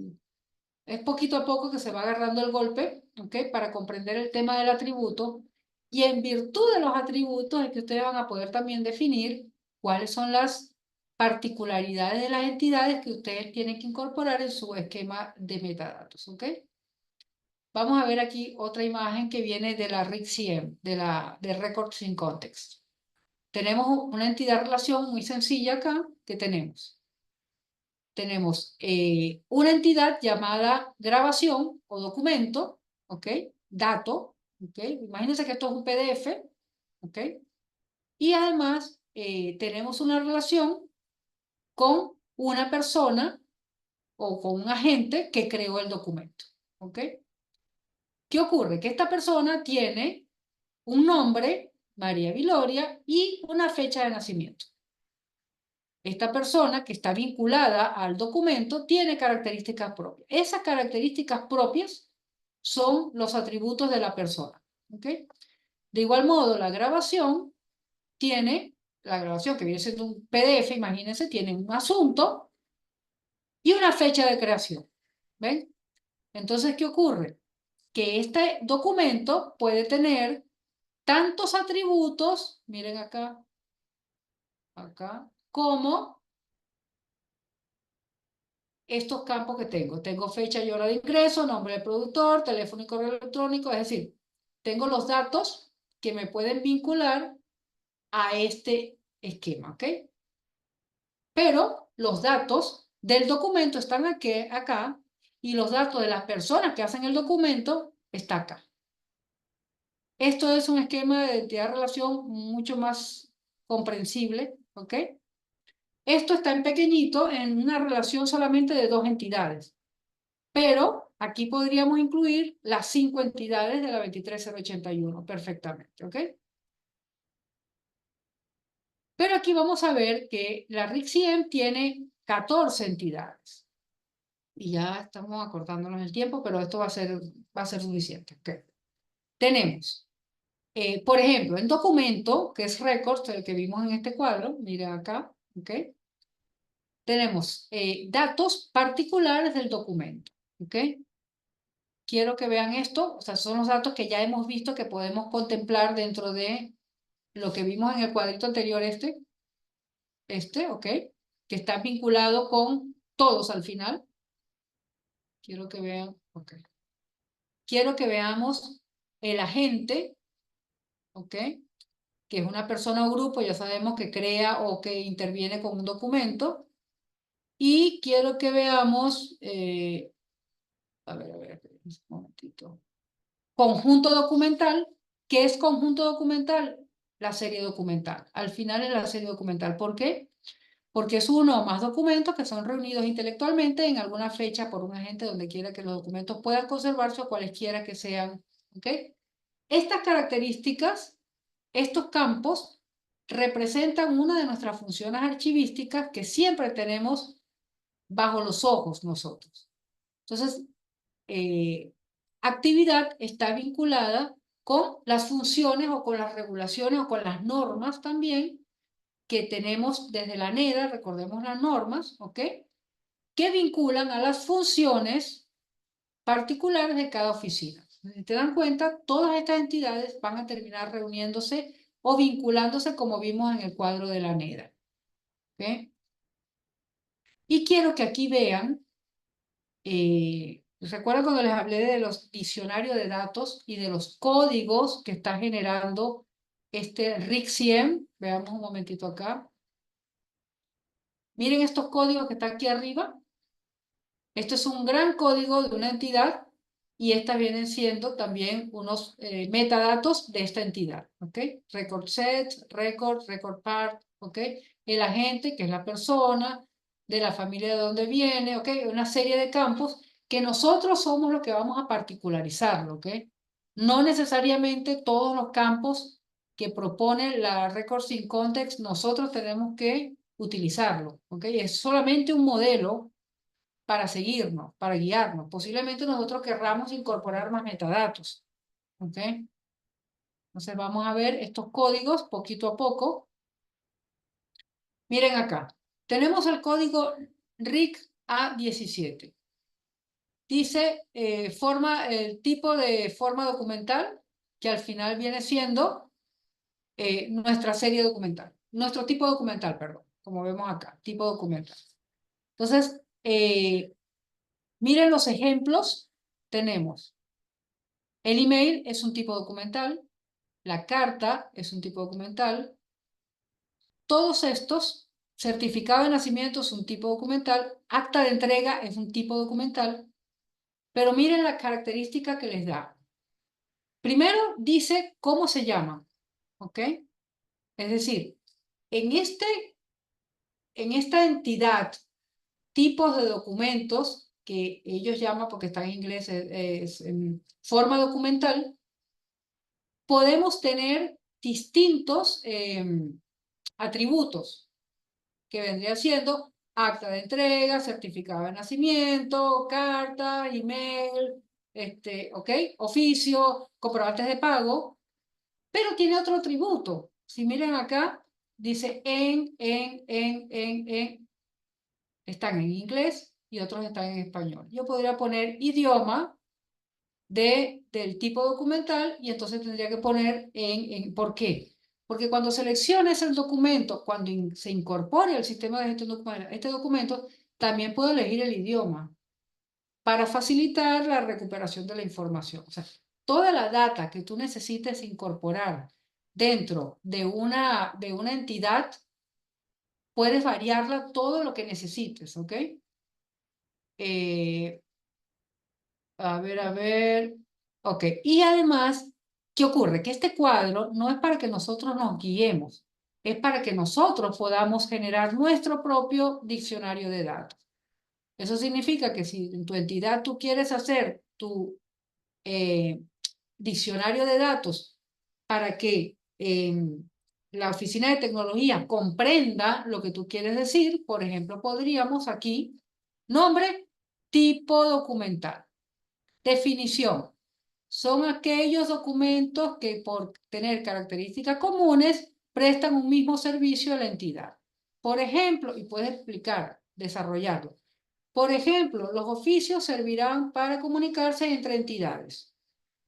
es poquito a poco que se va agarrando el golpe, ¿ok? Para comprender el tema del atributo, y en virtud de los atributos es que ustedes van a poder también definir cuáles son las particularidades de las entidades que ustedes tienen que incorporar en su esquema de metadatos, ¿ok? Vamos a ver aquí otra imagen que viene de la RIC-CIEM, de Records in Context. Tenemos una entidad relación muy sencilla acá que tenemos una entidad llamada grabación o documento, ¿ok? Dato, ¿ok? Imagínense que esto es un PDF, ¿ok? Y además tenemos una relación con una persona o con un agente que creó el documento, ¿ok? ¿Qué ocurre? Que esta persona tiene un nombre, María Viloria, y una fecha de nacimiento. Esta persona que está vinculada al documento tiene características propias. Esas características propias son los atributos de la persona. ¿Ok? De igual modo, la grabación que viene siendo un PDF, imagínense, tiene un asunto y una fecha de creación. ¿Ven? Entonces, ¿qué ocurre? Que este documento puede tener tantos atributos, miren acá, como estos campos que tengo. Tengo fecha y hora de ingreso, nombre del productor, teléfono y correo electrónico, es decir, tengo los datos que me pueden vincular a este esquema, ¿ok? Pero los datos del documento están aquí, acá, y los datos de las personas que hacen el documento están acá. Esto es un esquema de identidad-relación mucho más comprensible, ¿ok? Esto está en pequeñito en una relación solamente de dos entidades, pero aquí podríamos incluir las 5 entidades de la 23081 perfectamente, ¿ok? Pero aquí vamos a ver que la RIC-100 tiene 14 entidades. Y ya estamos acortándonos el tiempo, pero esto va a ser suficiente. ¿Okay? Tenemos, por ejemplo, el documento, que es records, el que vimos en este cuadro, miren acá, ¿ok? Tenemos datos particulares del documento, ¿ok? Quiero que vean esto, o sea, son los datos que ya hemos visto que podemos contemplar dentro de lo que vimos en el cuadrito anterior, ¿ok? Que está vinculado con todos al final. Quiero que vean, ¿ok? Quiero que veamos el agente, ¿ok? Que es una persona o grupo, ya sabemos que crea o que interviene con un documento. Y quiero que veamos, a ver, un momentito. Conjunto documental. ¿Qué es conjunto documental? La serie documental. Al final es la serie documental. ¿Por qué? Porque es uno o más documentos que son reunidos intelectualmente en alguna fecha por un agente donde quiera que los documentos puedan conservarse o cualesquiera que sean. ¿Ok? Estas características, estos campos, representan una de nuestras funciones archivísticas que siempre tenemos bajo los ojos nosotros. Entonces, actividad está vinculada con las funciones o con las regulaciones o con las normas también que tenemos desde la NEDA, recordemos las normas, ¿ok? Que vinculan a las funciones particulares de cada oficina. Si te dan cuenta, todas estas entidades van a terminar reuniéndose o vinculándose como vimos en el cuadro de la NEDA. ¿Ok? Y quiero que aquí vean, ¿recuerdan cuando les hablé de los diccionarios de datos y de los códigos que está generando este RIC-100? Veamos un momentito acá. Miren estos códigos que están aquí arriba. Esto es un gran código de una entidad y estas vienen siendo también unos metadatos de esta entidad, ¿ok? Record set, record part, ¿ok? El agente, que es la persona, de la familia de donde viene, ¿ok? Una serie de campos que nosotros somos los que vamos a particularizarlo, ¿ok? No necesariamente todos los campos que propone la Record Sync Context nosotros tenemos que utilizarlo, ¿ok? Es solamente un modelo para seguirnos, para guiarnos. Posiblemente nosotros querramos incorporar más metadatos. ¿Ok? Entonces vamos a ver estos códigos poquito a poco. Miren acá. Tenemos el código RIC A17. Dice el tipo de forma documental, que al final viene siendo nuestra serie documental. Nuestro tipo documental, perdón, como vemos acá, tipo documental. Entonces, miren los ejemplos. Tenemos el email es un tipo documental, la carta es un tipo documental, todos estos, certificado de nacimiento es un tipo documental, acta de entrega es un tipo documental, pero miren la característica que les da. Primero dice cómo se llaman, ¿ok? Es decir, en, en esta entidad, tipos de documentos que ellos llaman, porque está en inglés, es en forma documental, podemos tener distintos atributos. que vendría siendo acta de entrega, certificado de nacimiento, carta, email, ¿ok? Oficio, comprobantes de pago, pero tiene otro atributo. Si miren acá, dice están en inglés y otros están en español. Yo podría poner idioma del tipo documental y entonces tendría que poner ¿por qué? Porque cuando selecciones el documento, cuando se incorpore al sistema de gestión documental este documento, también puedo elegir el idioma para facilitar la recuperación de la información. O sea, toda la data que tú necesites incorporar dentro de una entidad, puedes variarla todo lo que necesites, ¿ok? Eh, a ver. Ok, y además, ¿qué ocurre? Que este cuadro no es para que nosotros nos guiemos, es para que nosotros podamos generar nuestro propio diccionario de datos. Eso significa que si en tu entidad tú quieres hacer tu eh, diccionario de datos para que la oficina de tecnología comprenda lo que tú quieres decir, por ejemplo, podríamos aquí, nombre, tipo documental. Definición. Son aquellos documentos que por tener características comunes prestan un mismo servicio a la entidad. Por ejemplo, y puedes explicar, desarrollarlo. Por ejemplo, los oficios servirán para comunicarse entre entidades.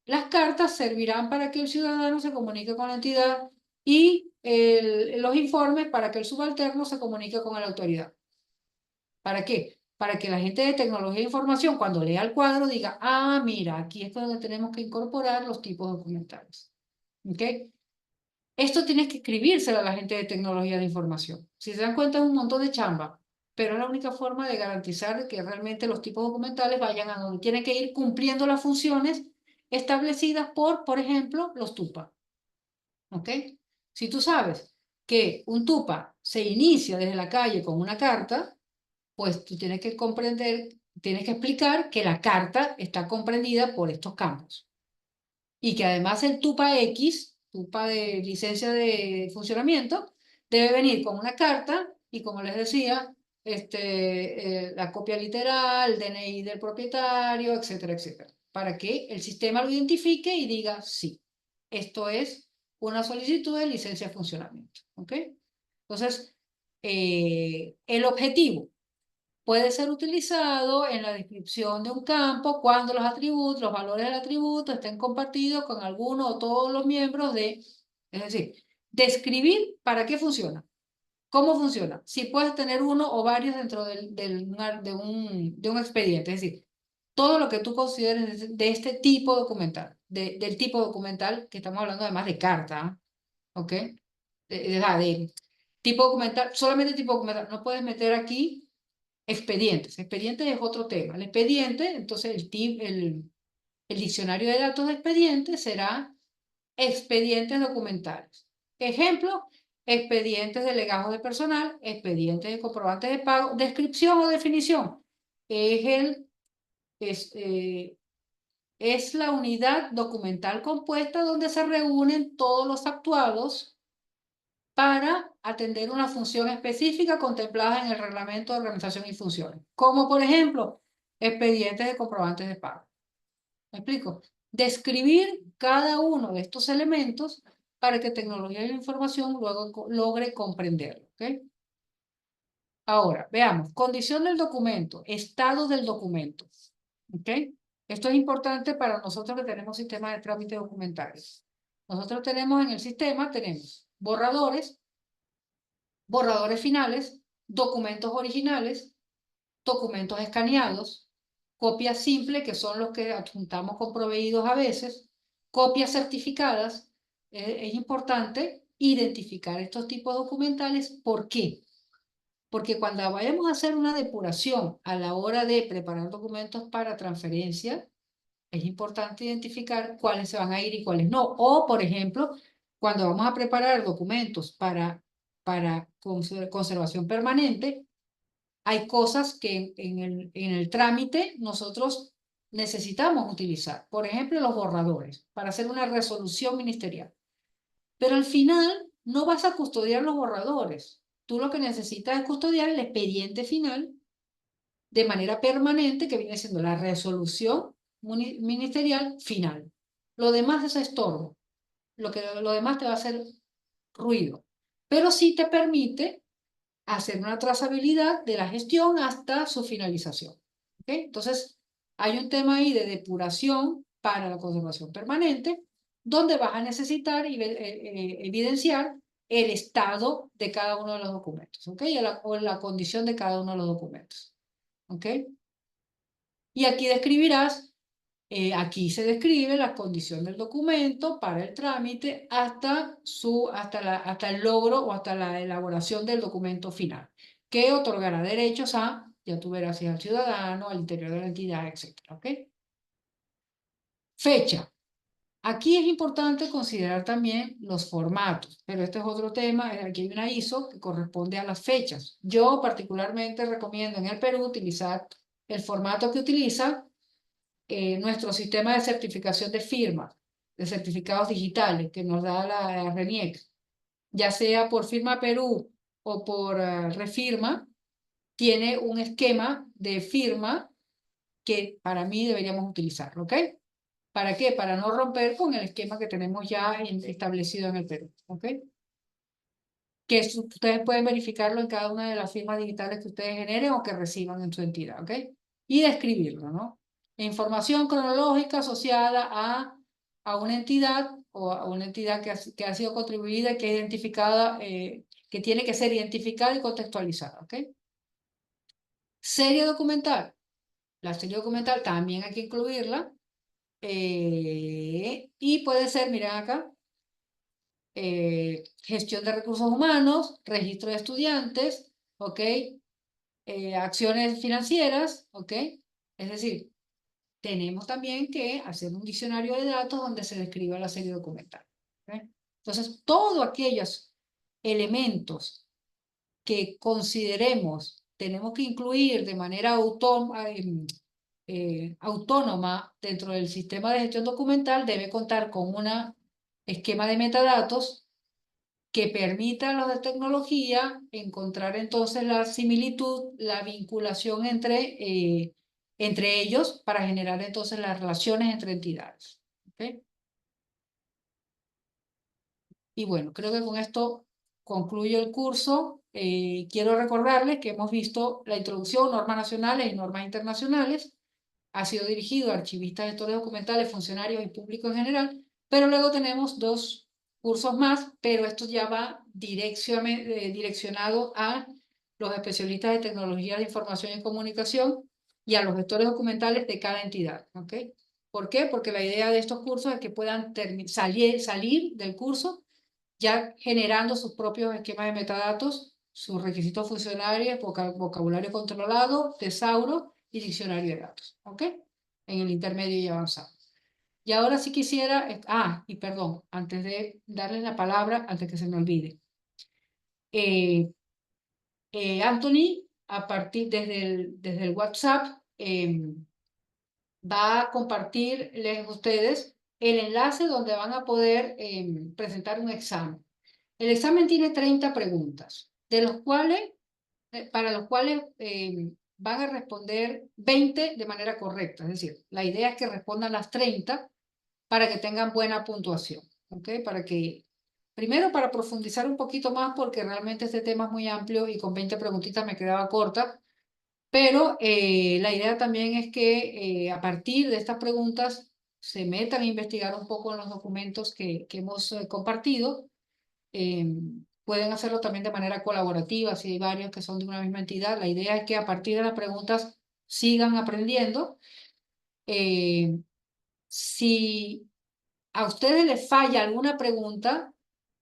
Las cartas servirán para que el ciudadano se comunique con la entidad y los informes para que el subalterno se comunique con la autoridad. ¿Para qué? Para que la gente de tecnología e información, cuando lea el cuadro, diga, ah, mira, aquí es donde tenemos que incorporar los tipos documentales. ¿Ok? Esto tienes que escribírselo a la gente de tecnología de información. Si se dan cuenta, es un montón de chamba, pero es la única forma de garantizar que realmente los tipos documentales vayan a donde tienen que ir cumpliendo las funciones establecidas por ejemplo, los TUPA. ¿Ok? Si tú sabes que un TUPA se inicia desde la calle con una carta, pues tú tienes que comprender, tienes que explicar que la carta está comprendida por estos campos y que además el TUPA X, TUPA de licencia de funcionamiento, debe venir con una carta y, como les decía, la copia literal, el DNI del propietario, etcétera, etcétera, para que el sistema lo identifique y diga sí, esto es una solicitud de licencia de funcionamiento. ¿Ok? Entonces, el objetivo puede ser utilizado en la descripción de un campo cuando los atributos, los valores del atributo estén compartidos con alguno o todos los miembros de, es decir, describir para qué funciona, cómo funciona, si puedes tener uno o varios dentro de un expediente, es decir, todo lo que tú consideres de este tipo del tipo documental que estamos hablando además de carta, ¿ok? De tipo documental, solamente tipo documental, no puedes meter aquí expedientes. Expedientes es otro tema. El expediente, entonces el diccionario de datos de expedientes será expedientes documentales. Ejemplo, expedientes de legajos de personal, expedientes de comprobantes de pago, descripción o definición. Es, el, es, eh, es la unidad documental compuesta donde se reúnen todos los actuados para atender una función específica contemplada en el Reglamento de Organización y Funciones, como por ejemplo, expedientes de comprobantes de pago. ¿Me explico? Describir cada uno de estos elementos para que tecnología de la información luego logre comprenderlo. ¿Ok? Ahora, veamos, condición del documento, estado del documento. ¿Ok? Esto es importante para nosotros que tenemos sistemas de trámite documentales. Nosotros tenemos en el sistema, tenemos borradores finales, documentos originales, documentos escaneados, copias simples, que son los que adjuntamos con proveídos a veces, copias certificadas. Es importante identificar estos tipos documentales. ¿Por qué? Porque cuando vayamos a hacer una depuración a la hora de preparar documentos para transferencia, es importante identificar cuáles se van a ir y cuáles no. O, por ejemplo, cuando vamos a preparar documentos para conservación permanente, hay cosas que en el trámite nosotros necesitamos utilizar. Por ejemplo, los borradores para hacer una resolución ministerial. Pero al final no vas a custodiar los borradores. tú lo que necesitas es custodiar el expediente final de manera permanente, que viene siendo la resolución ministerial final. Lo demás es estorbo. Lo demás te va a hacer ruido. Pero sí te permite hacer una trazabilidad de la gestión hasta su finalización. ¿Okay? Entonces, hay un tema ahí de depuración para la conservación permanente, donde vas a necesitar evidenciar el estado de cada uno de los documentos, ¿ok? O la condición de cada uno de los documentos, ¿ok? Y aquí describirás, aquí se describe la condición del documento para el trámite hasta el logro o hasta la elaboración del documento final, que otorgará derechos a, ya tú verás, si al ciudadano, al interior de la entidad, etcétera, ¿ok? Fecha. Aquí es importante considerar también los formatos, pero este es otro tema. Aquí hay una ISO que corresponde a las fechas. Yo particularmente recomiendo en el Perú utilizar el formato que utiliza nuestro sistema de certificación de firma, de certificados digitales que nos da la RENIEC, ya sea por Firma Perú o por Refirma, tiene un esquema de firma que para mí deberíamos utilizar, ¿ok? ¿Para qué? Para no romper con el esquema que tenemos ya establecido en el Perú, ¿ok? Que ustedes pueden verificarlo en cada una de las firmas digitales que ustedes generen o que reciban en su entidad, ¿ok? Y describirlo, ¿no? Información cronológica asociada a una entidad o a una entidad que ha sido contribuida y que es identificada, que tiene que ser identificada y contextualizada, ¿ok? Serie documental. La serie documental también hay que incluirla. Y puede ser, miren acá, gestión de recursos humanos, registro de estudiantes, ¿ok? Acciones financieras, ¿ok? Es decir, tenemos también que hacer un diccionario de datos donde se describa la serie documental, ¿ok? Entonces, todos aquellos elementos que consideremos tenemos que incluir de manera autónoma dentro del sistema de gestión documental debe contar con un esquema de metadatos que permita a los de tecnología encontrar entonces la similitud, la vinculación entre ellos para generar entonces las relaciones entre entidades. ¿Okay? Y bueno, creo que con esto concluyo el curso. Quiero recordarles que hemos visto la introducción, normas nacionales y normas internacionales. Ha sido dirigido a archivistas, gestores documentales, funcionarios y público en general, pero luego tenemos dos cursos más, pero esto ya va direccionado a los especialistas de tecnología de información y comunicación y a los gestores documentales de cada entidad. ¿Ok? ¿Por qué? Porque la idea de estos cursos es que puedan salir del curso ya generando sus propios esquemas de metadatos, sus requisitos funcionarios, vocabulario controlado, tesauro y diccionario de datos, ¿ok? En el intermedio y avanzado. Y ahora sí quisiera, y perdón, antes de darles la palabra, antes que se me olvide. Anthony, desde el WhatsApp, va a compartirles a ustedes el enlace donde van a poder presentar un examen. El examen tiene 30 preguntas, para los cuales van a responder 20 de manera correcta. Es decir, la idea es que respondan las 30 para que tengan buena puntuación. ¿Ok? Primero, para profundizar un poquito más, porque realmente este tema es muy amplio y con 20 preguntitas me quedaba corta. Pero la idea también es que a partir de estas preguntas se metan a investigar un poco en los documentos que hemos compartido. Pueden hacerlo también de manera colaborativa, si hay varios que son de una misma entidad. La idea es que a partir de las preguntas sigan aprendiendo. Si a ustedes les falla alguna pregunta,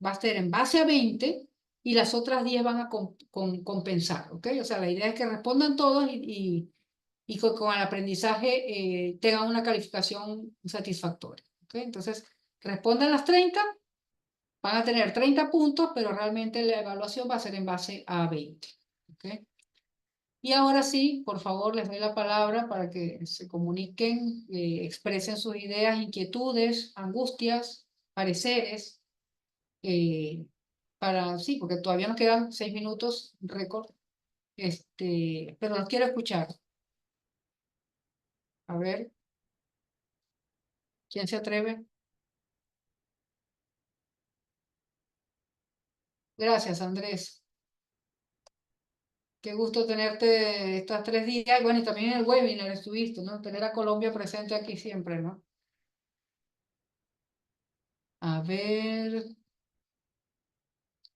va a ser en base a 20 y las otras 10 van a compensar, ¿ok? O sea, la idea es que respondan todos y con el aprendizaje tengan una calificación satisfactoria, ¿ok? Entonces, respondan las 30. Van a tener 30 puntos, pero realmente la evaluación va a ser en base a 20. ¿Okay? Y ahora sí, por favor, les doy la palabra para que se comuniquen, expresen sus ideas, inquietudes, angustias, pareceres, sí, porque todavía nos quedan 6 minutos, récord, pero los quiero escuchar. A ver, ¿quién se atreve? Gracias, Andrés. Qué gusto tenerte estas 3 días. Bueno, y también en el webinar estuviste, ¿no? Tener a Colombia presente aquí siempre, ¿no? A ver,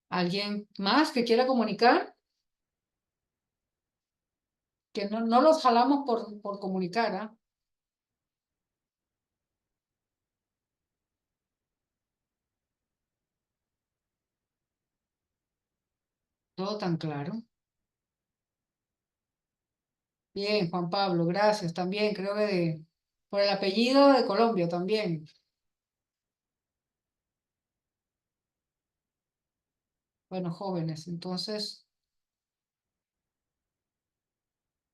¿alguien más que quiera comunicar? Que no los jalamos por comunicar, ¿ah? Todo tan claro. Bien, Juan Pablo, gracias también. Creo que por el apellido de Colombia también. Bueno, jóvenes. Entonces,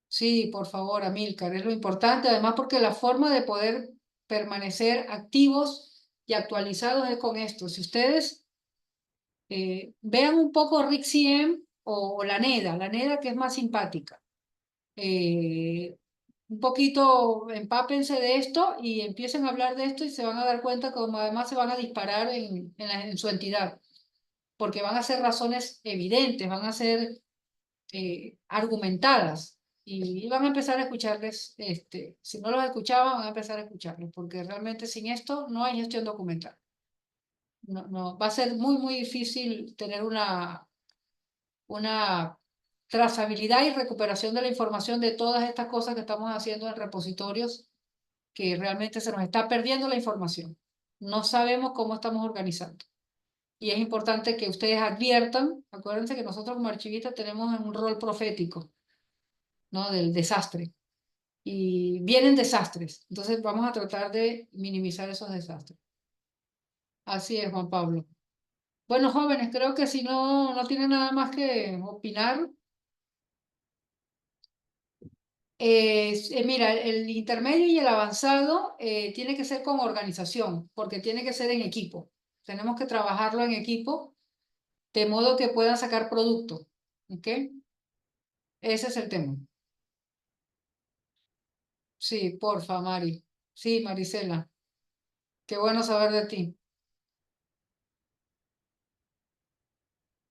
sí, por favor, Amílcar, es lo importante. Además, porque la forma de poder permanecer activos y actualizados es con esto. Si ustedes vean un poco Rick CM o la Neda que es más simpática. Eh, un poquito empápense de esto y empiecen a hablar de esto y se van a dar cuenta como además se van a disparar en su entidad, porque van a ser razones evidentes, van a ser argumentadas y van a empezar a escucharles, si no los escuchaban, van a empezar a escucharlos, porque realmente sin esto no hay gestión documental. No, no, va a ser muy difícil tener una trazabilidad y recuperación de la información de todas estas cosas que estamos haciendo en repositorios, que realmente se nos está perdiendo la información. No sabemos cómo estamos organizando. Y es importante que ustedes adviertan, acuérdense que nosotros como archivistas tenemos un rol profético, ¿no? Del desastre. Y vienen desastres. Entonces vamos a tratar de minimizar esos desastres. Así es, Juan Pablo. Bueno, jóvenes, creo que si no tienen nada más que opinar, mira, el intermedio y el avanzado tiene que ser con organización, porque tiene que ser en equipo. Tenemos que trabajarlo en equipo, de modo que puedan sacar producto. ¿Ok? Ese es el tema. Sí, porfa, Mari. Sí, Marisela. Qué bueno saber de ti.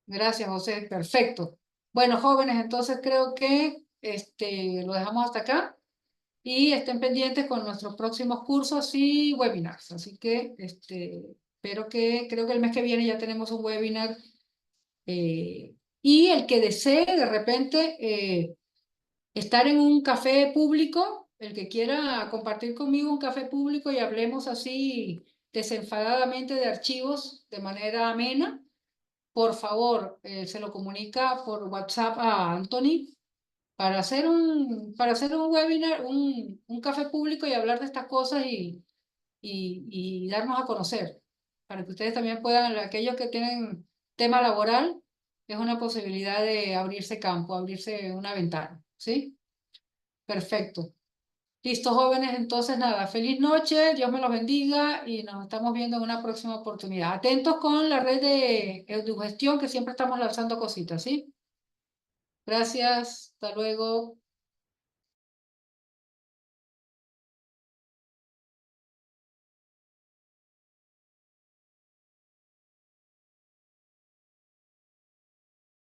Gracias, José. Perfecto. Bueno, jóvenes, entonces creo que lo dejamos hasta acá y estén pendientes con nuestros próximos cursos y webinars. Así que espero creo que el mes que viene ya tenemos un webinar y el que desee de repente estar en un café público, el que quiera compartir conmigo un café público y hablemos así desenfadadamente de archivos de manera amena, por favor, se lo comunica por WhatsApp a Anthony para hacer un webinar, un café público y hablar de estas cosas y darnos a conocer, para que ustedes también puedan, aquellos que tienen tema laboral, es una posibilidad de abrirse campo, abrirse una ventana, ¿sí? Perfecto. Listo, jóvenes, entonces nada, feliz noche, Dios me los bendiga y nos estamos viendo en una próxima oportunidad. Atentos con la red de EduGestión que siempre estamos lanzando cositas, ¿sí? Gracias, hasta luego.